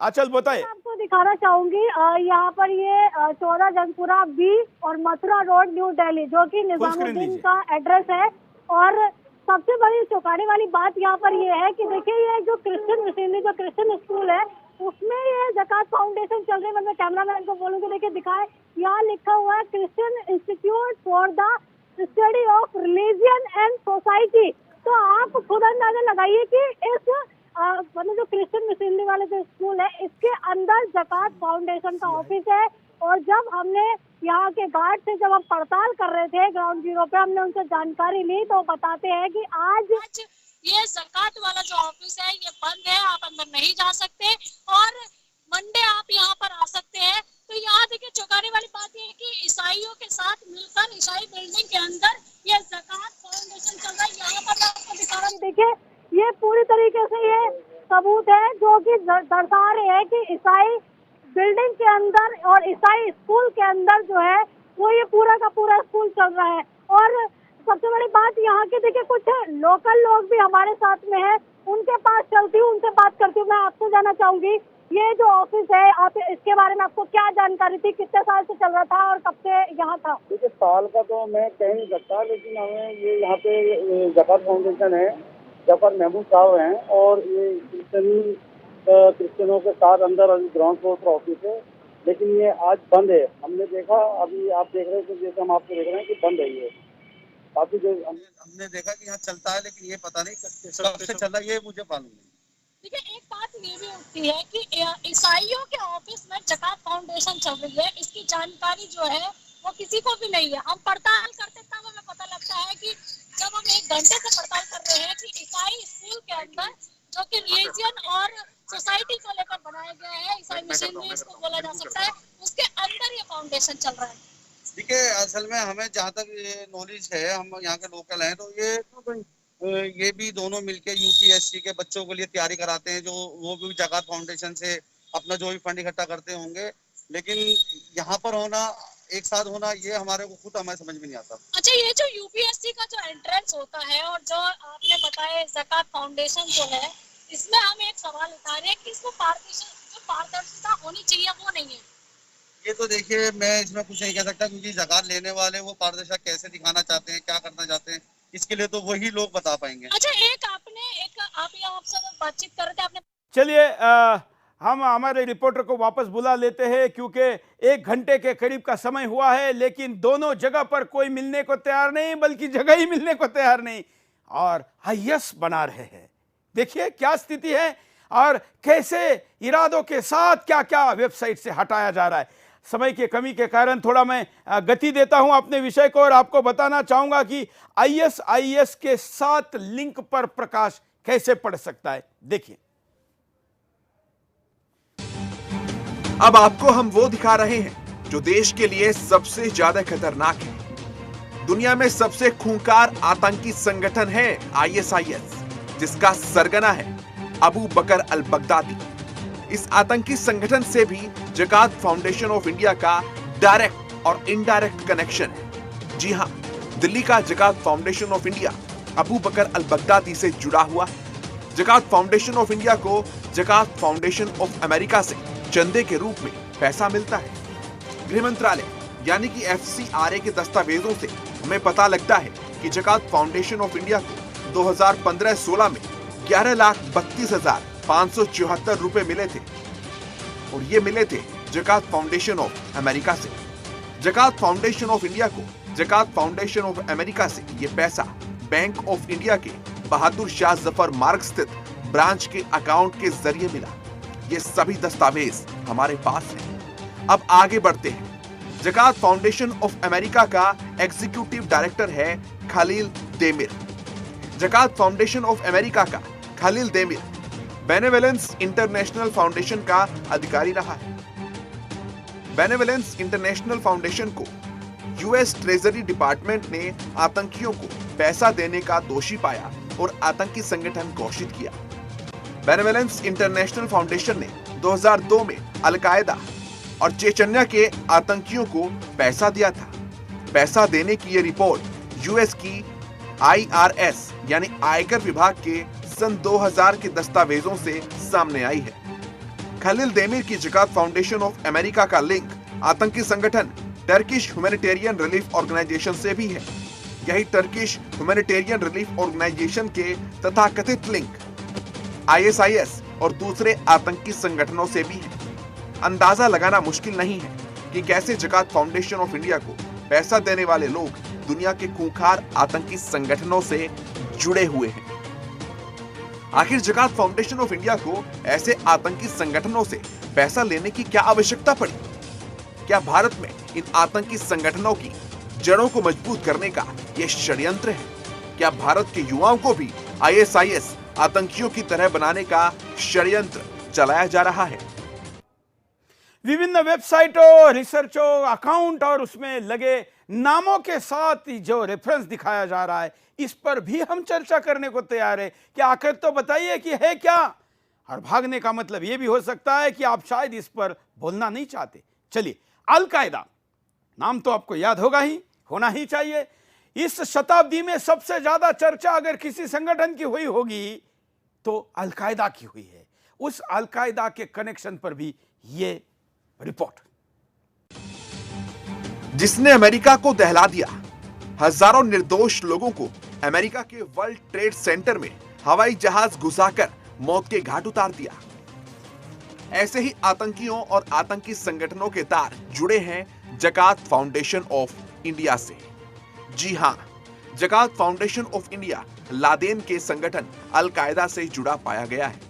आंचल, बताइए। आपको दिखाना चाहूंगी यहाँ पर ये 14 जनपुरा बी और मथुरा रोड, न्यू दिल्ली, जो कि निजामुद्दीन का एड्रेस है। और सबसे बड़ी चौंकाने वाली बात यहाँ पर ये है कि देखिए, ये जो क्रिश्चियन मिशनरी, जो क्रिश्चियन स्कूल है, उसमें ये जकात फाउंडेशन चल रही है। मैं कैमरामैन को बोलूंगी, देखिए दिखाए, यहाँ लिखा हुआ है Christian institute for the study of religion and society. तो आप खुद अंदाजा लगाइए कि इस मतलब जो क्रिश्चियन मिशनरी वाले जो स्कूल है, इसके अंदर जकात फाउंडेशन का ऑफिस है। और जब हमने यहाँ के गार्ड से जब हम पड़ताल कर रहे थे ग्राउंड जीरो पे, हमने उनसे जानकारी ली तो बताते हैं कि आज ये जकात वाला जो ऑफिस है ये बंद है, आप अंदर नहीं जा सकते और मंडे आप यहाँ पर आ सकते हैं। तो यहाँ देखिए, चौंकाने वाली बात ये है कि ईसाइयों के साथ मिलकर ईसाई बिल्डिंग के अंदर ये जकात फाउंडेशन चल रहा है। यहाँ पर मैं आपको दिखा रहा हूँ, देखिए ये पूरी तरीके से ये सबूत है जो कि दर्शा रहे हैं कि ईसाई बिल्डिंग के अंदर और ईसाई स्कूल के अंदर जो है वो ये पूरा का पूरा स्कूल चल रहा है। और सबसे बड़ी बात यहाँ की, देखिए कुछ लोकल लोग भी हमारे साथ में है, उनके पास चलती हूँ, उनसे बात करती हूँ। मैं आपसे जानना चाहूंगी, ये जो ऑफिस है, आप इसके बारे में आपको क्या जानकारी थी, कितने साल से चल रहा था और कब से यहाँ था? देखिए साल का तो मैं कह नहीं सकता, लेकिन हमें ये यहाँ पे जकात फाउंडेशन है, जफर महमूद साहब हैं, और ये क्रिश्चियनों के साथ अंदर ग्राउंड फ्लोर पर ऑफिस है, लेकिन ये आज बंद है। हमने देखा, अभी आप देख रहे थे, जैसे हम आपको देख रहे हैं कि बंद है ये। काफी देर हमने देखा कि यहाँ चलता है, लेकिन ये पता नहीं कब से चल रहा है, ये मुझे मालूम नहीं। देखिए, एक बात ये भी उठती है कि ईसाइयों के ऑफिस में जकात फाउंडेशन चल रही है, इसकी जानकारी जो है वो किसी को भी नहीं है। हम पड़ताल करते तब हमें पता लगता है कि जब हम 1 घंटे से पड़ताल कर रहे हैं कि ईसाई स्कूल के अंदर, जो कि रिलीजन और सोसाइटी को लेकर बनाया गया है, ईसाई मिशन भी इसको बोला जा सकता है, उसके अंदर ये फाउंडेशन चल रहा है। देखिए असल में हमें जहाँ तक नॉलेज है, हम यहाँ के लोकल हैं, तो ये भी दोनों मिलके यूपीएससी के बच्चों के लिए तैयारी कराते हैं, जो वो भी जकात फाउंडेशन से अपना जो भी फंड इकट्ठा करते होंगे, लेकिन यहाँ पर होना, एक साथ होना, ये हमारे को खुद हमें समझ में नहीं आता। अच्छा, ये जो यूपीएससी का जो एंट्रेंस होता है और जो आपने बताया जकात फाउंडेशन जो है, इसमें हम एक सवाल उठा रहे हैं कि इसको पारदर्शिता होनी चाहिए, वो नहीं है। ये तो देखिए मैं इसमें कुछ नहीं कह सकता, क्योंकि जकात लेने वाले वो पारदर्शिता कैसे दिखाना चाहते हैं, क्या करना चाहते हैं, इसके लिए तो वही लोग बता पाएंगे। अच्छा, आप आपसे बातचीत कर रहे थे, आपने चलिए हम हमारे रिपोर्टर को वापस बुला लेते हैं, क्योंकि 1 घंटे के करीब का समय हुआ है, लेकिन दोनों जगह पर कोई मिलने को तैयार नहीं, बल्कि जगह ही मिलने को तैयार नहीं, और हाइयस बना रहे हैं। देखिए क्या स्थिति है और कैसे इरादों के साथ क्या क्या वेबसाइट से हटाया जा रहा है। समय की कमी के कारण थोड़ा मैं गति देता हूं अपने विषय को, और आपको बताना चाहूंगा कि ISIS के साथ लिंक पर प्रकाश कैसे पड़ सकता है। देखिए, अब आपको हम वो दिखा रहे हैं जो देश के लिए सबसे ज्यादा खतरनाक है। दुनिया में सबसे खूंखार आतंकी संगठन है ISIS, जिसका सरगना है अबू बकर अल बगदादी। इस आतंकी संगठन से भी जकात फाउंडेशन ऑफ इंडिया का डायरेक्ट और इनडायरेक्ट कनेक्शन है। जी हां, दिल्ली का Zakat Foundation of India Abu Bakr al Baghdadi से जुड़ा हुआ है। जकात फाउंडेशन ऑफ इंडिया को जकात फाउंडेशन ऑफ अमेरिका से चंदे के रूप में पैसा मिलता है। गृह मंत्रालय यानी कि FCRA के दस्तावेजों से हमें पता लगता है कि जकात फाउंडेशन ऑफ इंडिया को 2015-16 में 11,32,574 रुपए मिले थे, और ये मिले थे जकात फाउंडेशन ऑफ अमेरिका से। जकात फाउंडेशन ऑफ इंडिया को जकात फाउंडेशन ऑफ अमेरिका से ये पैसा बैंक ऑफ इंडिया के बहादुर शाह जफर मार्ग स्थित ब्रांच के अकाउंट के जरिए मिला। ये सभी दस्तावेज हमारे पास हैं। अब आगे बढ़ते हैं। जकात फाउंडेशन ऑफ अमेरिका का एग्जीक्यूटिव डायरेक्टर है खलील देमिर। जकात फाउंडेशन ऑफ अमेरिका का खलील देमिर बेनेवोलेंस इंटरनेशनल फाउंडेशन का अधिकारी रहा है। बेनेवोलेंस इंटरनेशनल फाउंडेशन को US ट्रेजरी डिपार्टमेंट ने आतंकियों को पैसा देने का दोषी पाया और आतंकी संगठन घोषित किया। बेनेवोलेंस इंटरनेशनल फाउंडेशन ने 2002 में अल-कायदा और चेचन्या के आतंकियों को पैसा दिया था। पैसा देने की ये रिपोर्ट US की IRS यानी आयकर विभाग के सन 2000 के दस्तावेजों से सामने आई है। खलील देमिर की जकात फाउंडेशन ऑफ अमेरिका का लिंक आतंकी संगठन टर्किश ह्यूमैनिटेरियन रिलीफ ऑर्गेनाइजेशन से भी है। यही टर्किश ह्यूमैनिटेरियन रिलीफ ऑर्गेनाइजेशन के तथाकथित लिंक ISIS और दूसरे आतंकी संगठनों से भी है। अंदाजा लगाना मुश्किल नहीं है कि कैसे जकात फाउंडेशन ऑफ इंडिया को पैसा देने वाले लोग दुनिया के खूंखार आतंकी संगठनों से जुड़े हुए हैं। आखिर जकात फाउंडेशन ऑफ इंडिया को ऐसे आतंकी संगठनों से पैसा लेने की क्या आवश्यकता पड़ी? क्या भारत में इन आतंकी संगठनों की जड़ों को मजबूत करने का यह षड्यंत्र है? क्या भारत के युवाओं को भी ISIS आतंकियों की तरह बनाने का षड्यंत्र चलाया जा रहा है? विभिन्न वेबसाइटों, रिसर्चों, अकाउंट और उसमें लगे नामों के साथ जो रेफरेंस दिखाया जा रहा है, इस पर भी हम चर्चा करने को तैयार है कि आखिर तो बताइए कि है क्या। और भागने का मतलब यह भी हो सकता है कि आप शायद इस पर बोलना नहीं चाहते। चलिए, अल-कायदा नाम तो आपको याद होगा ही, होना ही चाहिए। इस शताब्दी में सबसे ज्यादा चर्चा अगर किसी संगठन की हुई होगी तो अलकायदा की हुई है। उस अलकायदा के कनेक्शन पर भी ये रिपोर्ट। जिसने अमेरिका को दहला दिया, हजारों निर्दोष लोगों को अमेरिका के वर्ल्ड ट्रेड सेंटर में हवाई जहाज घुसाकर मौत के घाट उतार दिया। ऐसे ही आतंकियों और आतंकी संगठनों के तार जुड़े हैं जकात फाउंडेशन ऑफ इंडिया से। जी हां, जकात फाउंडेशन ऑफ इंडिया लादेन के संगठन अल कायदा से जुड़ा पाया गया है।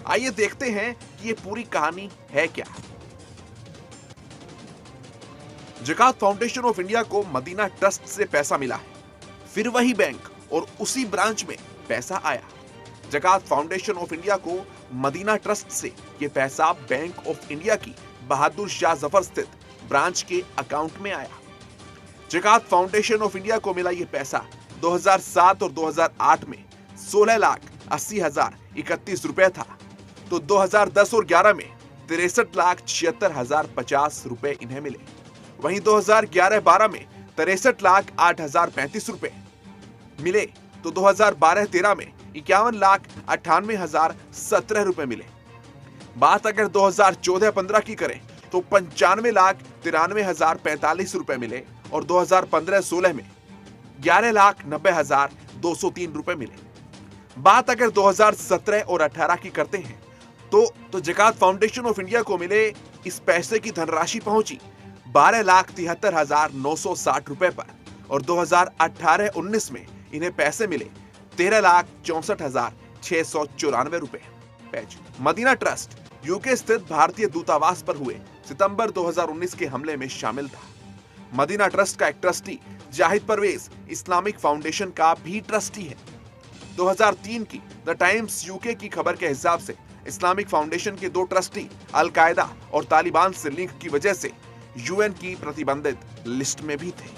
आइए देखते हैं कि ये पूरी कहानी है क्या। जकात फाउंडेशन ऑफ इंडिया को मदीना ट्रस्ट से पैसा मिला है, फिर वही बैंक और उसी ब्रांच में पैसा आया। जकात फाउंडेशन ऑफ इंडिया को मदीना ट्रस्ट से यह पैसा बैंक ऑफ इंडिया की बहादुर शाह जफर स्थित ब्रांच के अकाउंट में आया। जकात फाउंडेशन ऑफ इंडिया को मिला यह पैसा 2007 और 2008 में 16,80,031 रुपए था, तो 2010 और 11 में 63,76,050 रुपए इन्हें मिले। वहीं 2011-12 में 63,08,035 रुपए मिले, तो 2012-13 में 51,98,017 रुपए मिले। बात अगर 2014-15 की करें तो 95,93,045 रुपए मिले और 2015-16 में 11,90,203 रुपए मिले। बात अगर 2017 और 18 की करते हैं तो जकात फाउंडेशन ऑफ इंडिया को मिले इस पैसे की धनराशि पहुंची 12,73,960 रुपए पर और 2018-19 में इन्हें पैसे मिले 13,64,694 रुपए। मदीना ट्रस्ट यूके स्थित भारतीय दूतावास पर हुए सितंबर 2019 के हमले में शामिल था। मदीना ट्रस्ट का एक trustee Zahid Parvez Islamic Foundation का भी ट्रस्टी है। 2003 की द टाइम्स यूके की खबर के हिसाब से इस्लामिक फाउंडेशन के 2 ट्रस्टी अल कायदा और तालिबान से लिंक की वजह से यूएन की प्रतिबंधित लिस्ट में भी थे।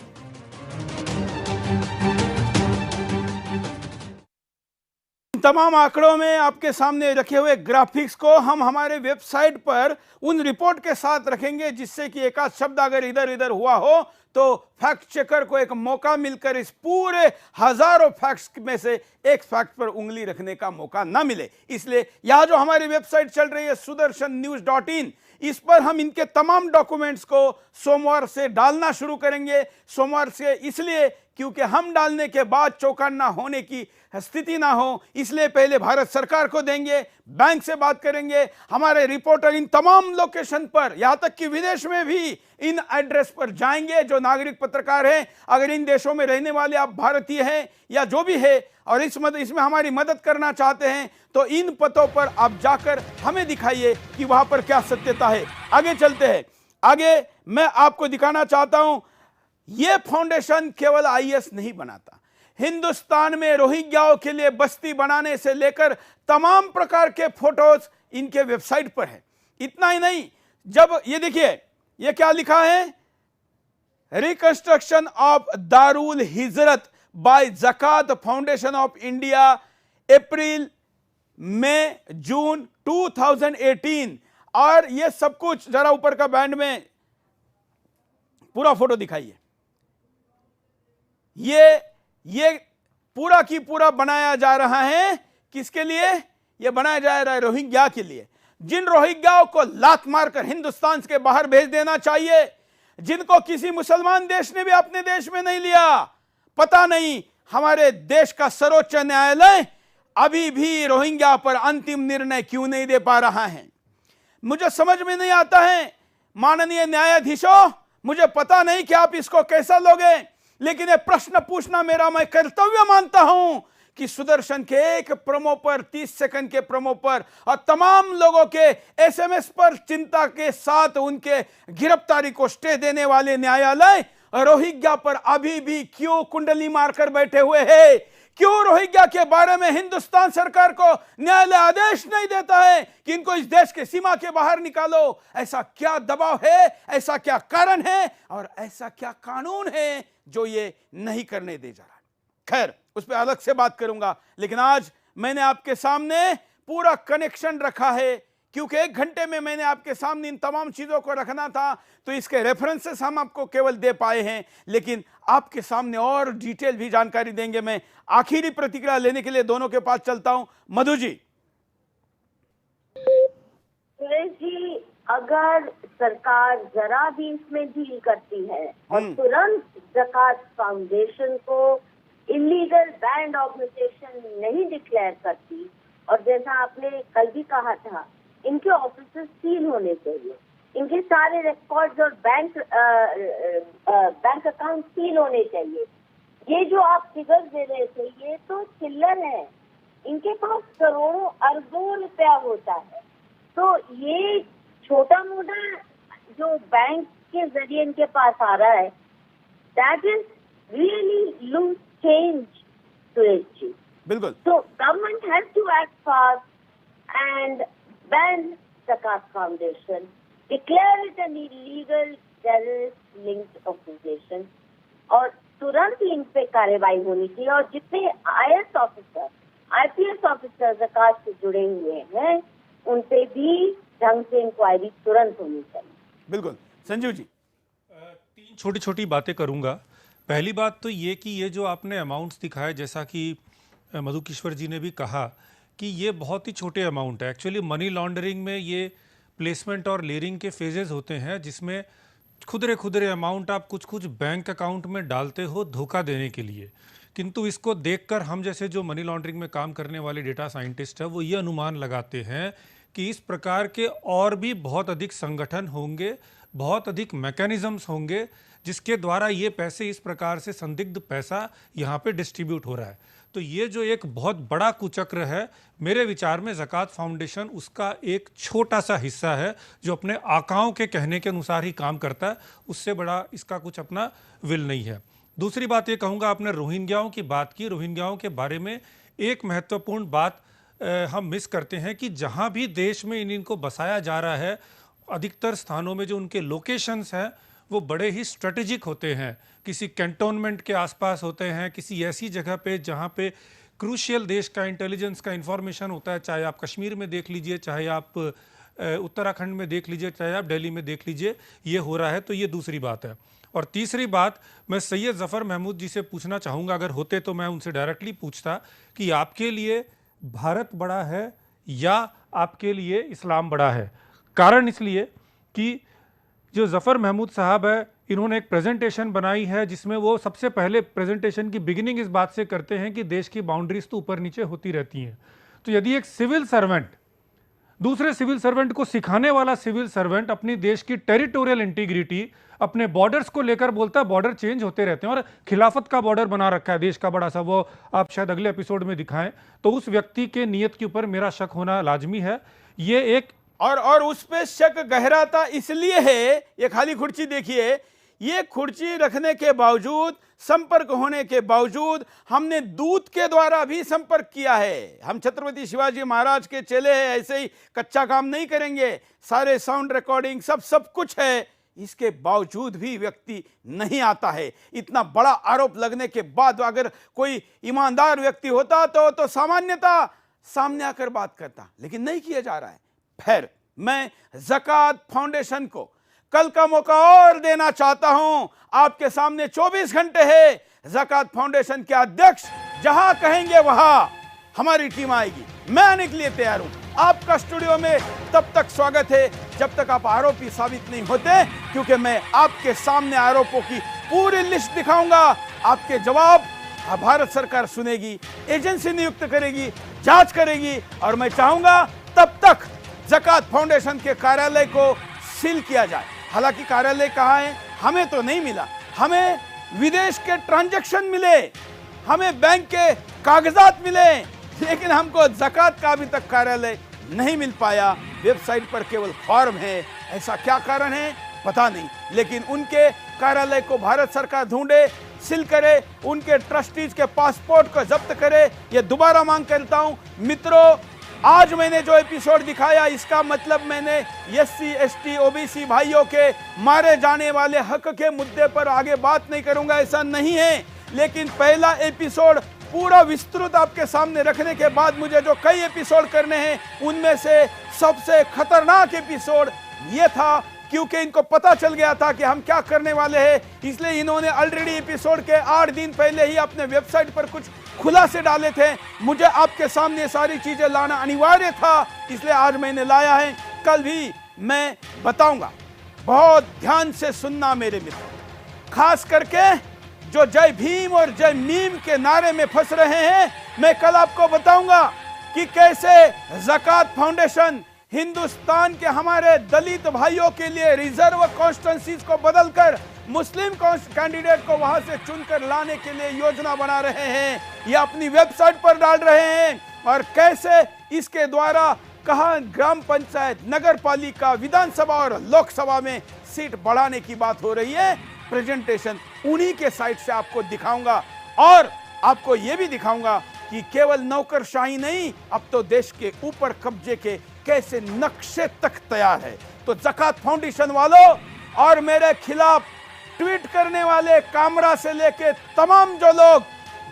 तमाम आंकड़ों में आपके सामने रखे हुए ग्राफिक्स को हम हमारे वेबसाइट पर उन रिपोर्ट के साथ रखेंगे, जिससे कि एक आध शब्द अगर इधर उधर हुआ हो तो फैक्ट चेकर को एक मौका मिलकर इस पूरे हजारों फैक्ट्स में से एक फैक्ट पर उंगली रखने का मौका ना मिले। इसलिए यहां जो हमारी वेबसाइट चल रही है sudarshannews.in, इस पर हम इनके तमाम डॉक्यूमेंट्स को सोमवार से डालना शुरू करेंगे। सोमवार से इसलिए क्योंकि हम डालने के बाद चौकन्ना होने की स्थिति ना हो, इसलिए पहले भारत सरकार को देंगे, बैंक से बात करेंगे। हमारे रिपोर्टर इन तमाम लोकेशन पर, यहां तक कि विदेश में भी इन एड्रेस पर जाएंगे। जो नागरिक पत्रकार हैं, अगर इन देशों में रहने वाले आप भारतीय हैं या जो भी है और इसमें हमारी मदद करना चाहते हैं, तो इन पतों पर आप जाकर हमें दिखाइए कि वहां पर क्या सत्यता है। आगे चलते हैं। आगे मैं आपको दिखाना चाहता हूं, यह फाउंडेशन केवल आईएएस नहीं बनाता। हिंदुस्तान में रोहिंग्याओं के लिए बस्ती बनाने से लेकर तमाम प्रकार के फोटोज इनके वेबसाइट पर है। इतना ही नहीं, जब ये देखिए, ये क्या लिखा है, रिकंस्ट्रक्शन ऑफ दारुल हिजरत बाय जकात फाउंडेशन ऑफ इंडिया अप्रैल मई जून 2018। और ये सब कुछ जरा ऊपर का बैंड में पूरा फोटो दिखाइए। ये पूरा की पूरा बनाया जा रहा है किसके लिए? ये बनाया जा रहा है रोहिंग्या के लिए, जिन रोहिंग्याओं को लात मारकर हिंदुस्तान के बाहर भेज देना चाहिए, जिनको किसी मुसलमान देश ने भी अपने देश में नहीं लिया। पता नहीं हमारे देश का सर्वोच्च न्यायालय अभी भी रोहिंग्या पर अंतिम निर्णय क्यों नहीं दे पा रहा है। मुझे समझ में नहीं आता है माननीय न्यायाधीशों, मुझे पता नहीं कि आप इसको कैसा लोगे, लेकिन ये प्रश्न पूछना मेरा मैं कर्तव्य मानता हूं कि सुदर्शन के एक प्रोमो पर, 30 सेकंड के प्रोमो पर और तमाम लोगों के एसएमएस पर चिंता के साथ उनके गिरफ्तारी को स्टे देने वाले न्यायालय रोहिंग्या पर अभी भी क्यों कुंडली मारकर बैठे हुए हैं? क्यों रोहिंग्या के बारे में हिंदुस्तान सरकार को न्यायालय आदेश नहीं देता है कि इनको इस देश के सीमा के बाहर निकालो? ऐसा क्या दबाव है, ऐसा क्या कारण है और ऐसा क्या कानून है जो ये नहीं करने दे जा रहा? खैर, उस पर अलग से बात करूंगा, लेकिन आज मैंने आपके सामने पूरा कनेक्शन रखा है क्योंकि 1 घंटे में मैंने आपके सामने इन तमाम चीज़ों को रखना था, तो इसके रेफरेंसेस हम आपको केवल दे पाए हैं, लेकिन आपके सामने और डिटेल भी जानकारी देंगे। मैं आखिरी प्रतिक्रिया लेने के लिए दोनों के पास चलता हूं। मधु जी। सुरेश जी, अगर सरकार जरा भी इसमें ढील करती है और तुरंत ज़कात फाउंडेशन को इलीगल बैंड ऑर्गेनाइजेशन नहीं डिक्लेयर करती, और जैसा आपने कल भी कहा था, इनके ऑफिस सील होने चाहिए, इनके सारे रिकॉर्ड्स और बैंक अकाउंट सील होने चाहिए। ये जो आप फिगर्स दे रहे थे, ये तो चिल्लर है, इनके पास करोड़ों अरबों रुपया होता है। तो ये छोटा मोटा जो बैंक के जरिए इनके पास आ रहा है, that is really loose change, Suresh ji. बिल्कुल। So government has to act fast and ban Zakat Foundation, declare it an illegal terrorist-linked organization, और तुरंत इन पे कार्रवाई होनी चाहिए। और जितने IAS ऑफिसर, IPS ऑफिसर ज़कात से जुड़े हुए हैं, उन पे भी ढंग से इंक्वायरी तुरंत होनी चाहिए। बिल्कुल। संजीव जी। 3 छोटी छोटी बातें करूंगा। पहली बात तो ये कि ये जो आपने अमाउंट्स दिखाए, जैसा कि मधु किश्वर जी ने भी कहा कि ये बहुत ही छोटे अमाउंट है। एक्चुअली मनी लॉन्ड्रिंग में ये प्लेसमेंट और लेयरिंग के फेजेस होते हैं, जिसमें खुदरे अमाउंट आप कुछ बैंक अकाउंट में डालते हो धोखा देने के लिए। किंतु इसको देखकर हम जैसे जो मनी लॉन्ड्रिंग में काम करने वाले डेटा साइंटिस्ट हैं, वो ये अनुमान लगाते हैं कि इस प्रकार के और भी बहुत अधिक संगठन होंगे, बहुत अधिक मैकेनिज्म्स होंगे, जिसके द्वारा ये पैसे इस प्रकार से संदिग्ध पैसा यहाँ पे डिस्ट्रीब्यूट हो रहा है। तो ये जो एक बहुत बड़ा कुचक्र है, मेरे विचार में ज़कात फाउंडेशन उसका एक छोटा सा हिस्सा है, जो अपने आकाओं के कहने के अनुसार ही काम करता है। उससे बड़ा इसका कुछ अपना विल नहीं है। दूसरी बात ये कहूँगा, आपने रोहिंग्याओं की बात की। रोहिंग्याओं के बारे में एक महत्वपूर्ण बात हम मिस करते हैं कि जहाँ भी देश में इनको बसाया जा रहा है, अधिकतर स्थानों में जो उनके लोकेशंस हैं वो बड़े ही स्ट्रेटेजिक होते हैं। किसी कैंटोनमेंट के आसपास होते हैं, किसी ऐसी जगह पे जहाँ पे क्रूशियल देश का इंटेलिजेंस का इंफॉर्मेशन होता है। चाहे आप कश्मीर में देख लीजिए, चाहे आप उत्तराखंड में देख लीजिए, चाहे आप दिल्ली में देख लीजिए, ये हो रहा है। तो ये दूसरी बात है। और तीसरी बात, मैं सैयद ज़फ़र महमूद जी से पूछना चाहूँगा, अगर होते तो मैं उनसे डायरेक्टली पूछता कि आपके लिए भारत बड़ा है या आपके लिए इस्लाम बड़ा है। कारण इसलिए कि जो ज़फ़र महमूद साहब है, इन्होंने एक प्रेजेंटेशन बनाई है, जिसमें वो सबसे पहले प्रेजेंटेशन की बिगिनिंग इस बात से करते हैं कि देश की बाउंड्रीज तो ऊपर नीचे होती रहती हैं। तो यदि एक सिविल सर्वेंट दूसरे सिविल सर्वेंट को सिखाने वाला सिविल सर्वेंट अपनी देश की टेरिटोरियल इंटीग्रिटी, अपने बॉर्डर्स को लेकर बोलता है बॉर्डर चेंज होते रहते हैं और खिलाफत का बॉर्डर बना रखा है देश का बड़ा सा, वो आप शायद अगले एपिसोड में दिखाएं, तो उस व्यक्ति के नीयत के ऊपर मेरा शक होना लाजमी है। ये एक और उस पे शक गहराता इसलिए है, ये खाली कुर्सी देखिए, ये कुर्सी रखने के बावजूद, संपर्क होने के बावजूद, हमने दूत के द्वारा भी संपर्क किया है। हम छत्रपति शिवाजी महाराज के चेले हैं, ऐसे ही कच्चा काम नहीं करेंगे। सारे साउंड रिकॉर्डिंग सब कुछ है, इसके बावजूद भी व्यक्ति नहीं आता है। इतना बड़ा आरोप लगने के बाद अगर कोई ईमानदार व्यक्ति होता तो सामान्यता सामने आकर बात करता, लेकिन नहीं किया जा रहा है। फिर मैं ज़कात फाउंडेशन को कल का मौका और देना चाहता हूं। आपके सामने 24 घंटे है। ज़कात फाउंडेशन के अध्यक्ष जहां कहेंगे वहां हमारी टीम आएगी। मैं आने के लिए तैयार हूं। आपका स्टूडियो में तब तक स्वागत है जब तक आप आरोपी साबित नहीं होते, क्योंकि मैं आपके सामने आरोपों की पूरी लिस्ट दिखाऊंगा। आपके जवाब भारत सरकार सुनेगी, एजेंसी नियुक्त करेगी, जांच करेगी, और मैं चाहूंगा तब तक ज़कात फाउंडेशन के कार्यालय को सील किया जाए। हालांकि कार्यालय कहाँ है हमें तो नहीं मिला, हमें विदेश के ट्रांजैक्शन मिले, हमें बैंक के कागजात मिले, लेकिन हमको ज़कात का अभी तक कार्यालय नहीं मिल पाया। वेबसाइट पर केवल फॉर्म है। ऐसा क्या कारण है पता नहीं, लेकिन उनके कार्यालय को भारत सरकार ढूंढे, सील करे, उनके ट्रस्टीज के पासपोर्ट को जब्त करे। ये दोबारा मांग करता हूं मित्रों, आज मैंने जो एपिसोड दिखाया इसका मतलब मैंने SC ST OBC भाइयों के मारे जाने वाले हक के मुद्दे पर आगे बात नहीं करूंगा, ऐसा नहीं है। लेकिन पहला एपिसोड पूरा विस्तृत आपके सामने रखने के बाद मुझे जो कई एपिसोड करने हैं उनमें से सबसे खतरनाक एपिसोड ये था, क्योंकि इनको पता चल गया था कि हम क्या करने वाले हैं, इसलिए इन्होंने ऑलरेडी एपिसोड के 8 दिन पहले ही अपने वेबसाइट पर कुछ खुलासे डाले थे। मुझे आपके सामने सारी चीजें लाना अनिवार्य था, इसलिए आज मैंने लाया है। कल भी मैं बताऊंगा, बहुत ध्यान से सुनना मेरे मित्र, खास करके जो जय भीम और जय मीम के नारे में फंस रहे हैं। मैं कल आपको बताऊंगा कि कैसे ज़कात फाउंडेशन हिंदुस्तान के हमारे दलित भाइयों के लिए रिजर्व कॉन्स्टिट्यूंसीज को बदलकर मुस्लिम कैंडिडेट को वहां से चुनकर लाने के लिए योजना बना रहे हैं, ये अपनी वेबसाइट पर डाल रहे हैं। और कैसे इसके द्वारा कहां ग्राम पंचायत, नगर पालिका, विधानसभा और लोकसभा में सीट बढ़ाने की बात हो रही है। प्रेजेंटेशन उन्हीं के साइट से आपको दिखाऊंगा और आपको यह भी दिखाऊंगा कि केवल नौकरशाही नहीं, अब तो देश के ऊपर कब्जे के कैसे नक्शे तक तैयार है। तो ज़कात फाउंडेशन वालों और मेरे खिलाफ ट्वीट करने वाले कामरा से लेके तमाम जो लोग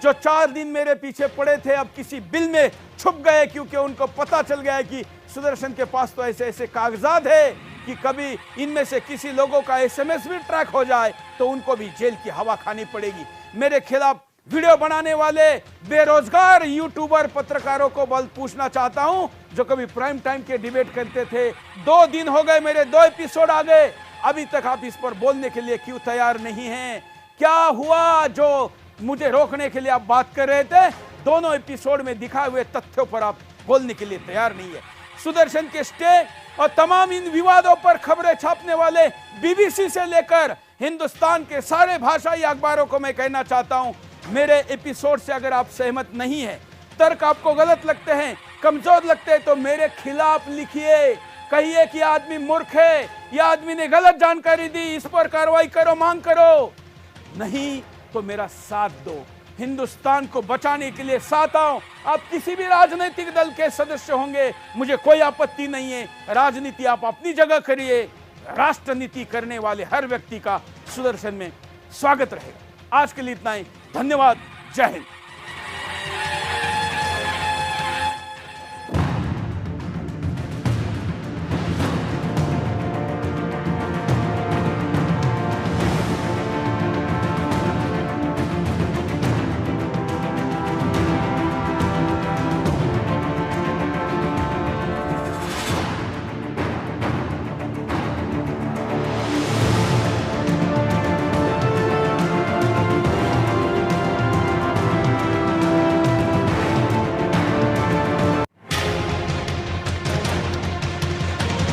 जो 4 दिन मेरे पीछे पड़े थे, अब किसी बिल में छुप गए, क्योंकि उनको पता चल गया है कि सुदर्शन के पास तो ऐसे ऐसे कागजात है कि कभी इनमें से किसी लोगों का SMS भी ट्रैक हो जाए तो उनको भी जेल की हवा खानी पड़ेगी। मेरे खिलाफ वीडियो बनाने वाले बेरोजगार यूट्यूबर पत्रकारों को बल पूछना चाहता हूं, जो कभी प्राइम टाइम के डिबेट करते थे। 2 दिन हो गए, मेरे 2 एपिसोड आ गए, अभी तक आप इस पर बोलने के लिए क्यों तैयार नहीं हैं? क्या हुआ जो मुझे रोकने के लिए आप बात कर रहे थे? दोनों एपिसोड में दिखाए हुए तथ्यों पर आप बोलने के लिए तैयार नहीं है। सुदर्शन के स्टे और तमाम इन विवादों पर खबरें छापने वाले BBC से लेकर हिंदुस्तान के सारे भाषाई अखबारों को मैं कहना चाहता हूं, मेरे एपिसोड से अगर आप सहमत नहीं है, तर्क आपको गलत लगते हैं, कमजोर लगते हैं, तो मेरे खिलाफ लिखिए, कहिए कि आदमी मूर्ख है, यह आदमी ने गलत जानकारी दी, इस पर कार्रवाई करो, मांग करो। नहीं तो मेरा साथ दो, हिंदुस्तान को बचाने के लिए साथ आओ। आप किसी भी राजनीतिक दल के सदस्य होंगे, मुझे कोई आपत्ति नहीं है। राजनीति आप अपनी जगह करिए, राष्ट्रनीति करने वाले हर व्यक्ति का सुदर्शन में स्वागत रहेगा। आज के लिए इतना ही, धन्यवाद, जय हिंद।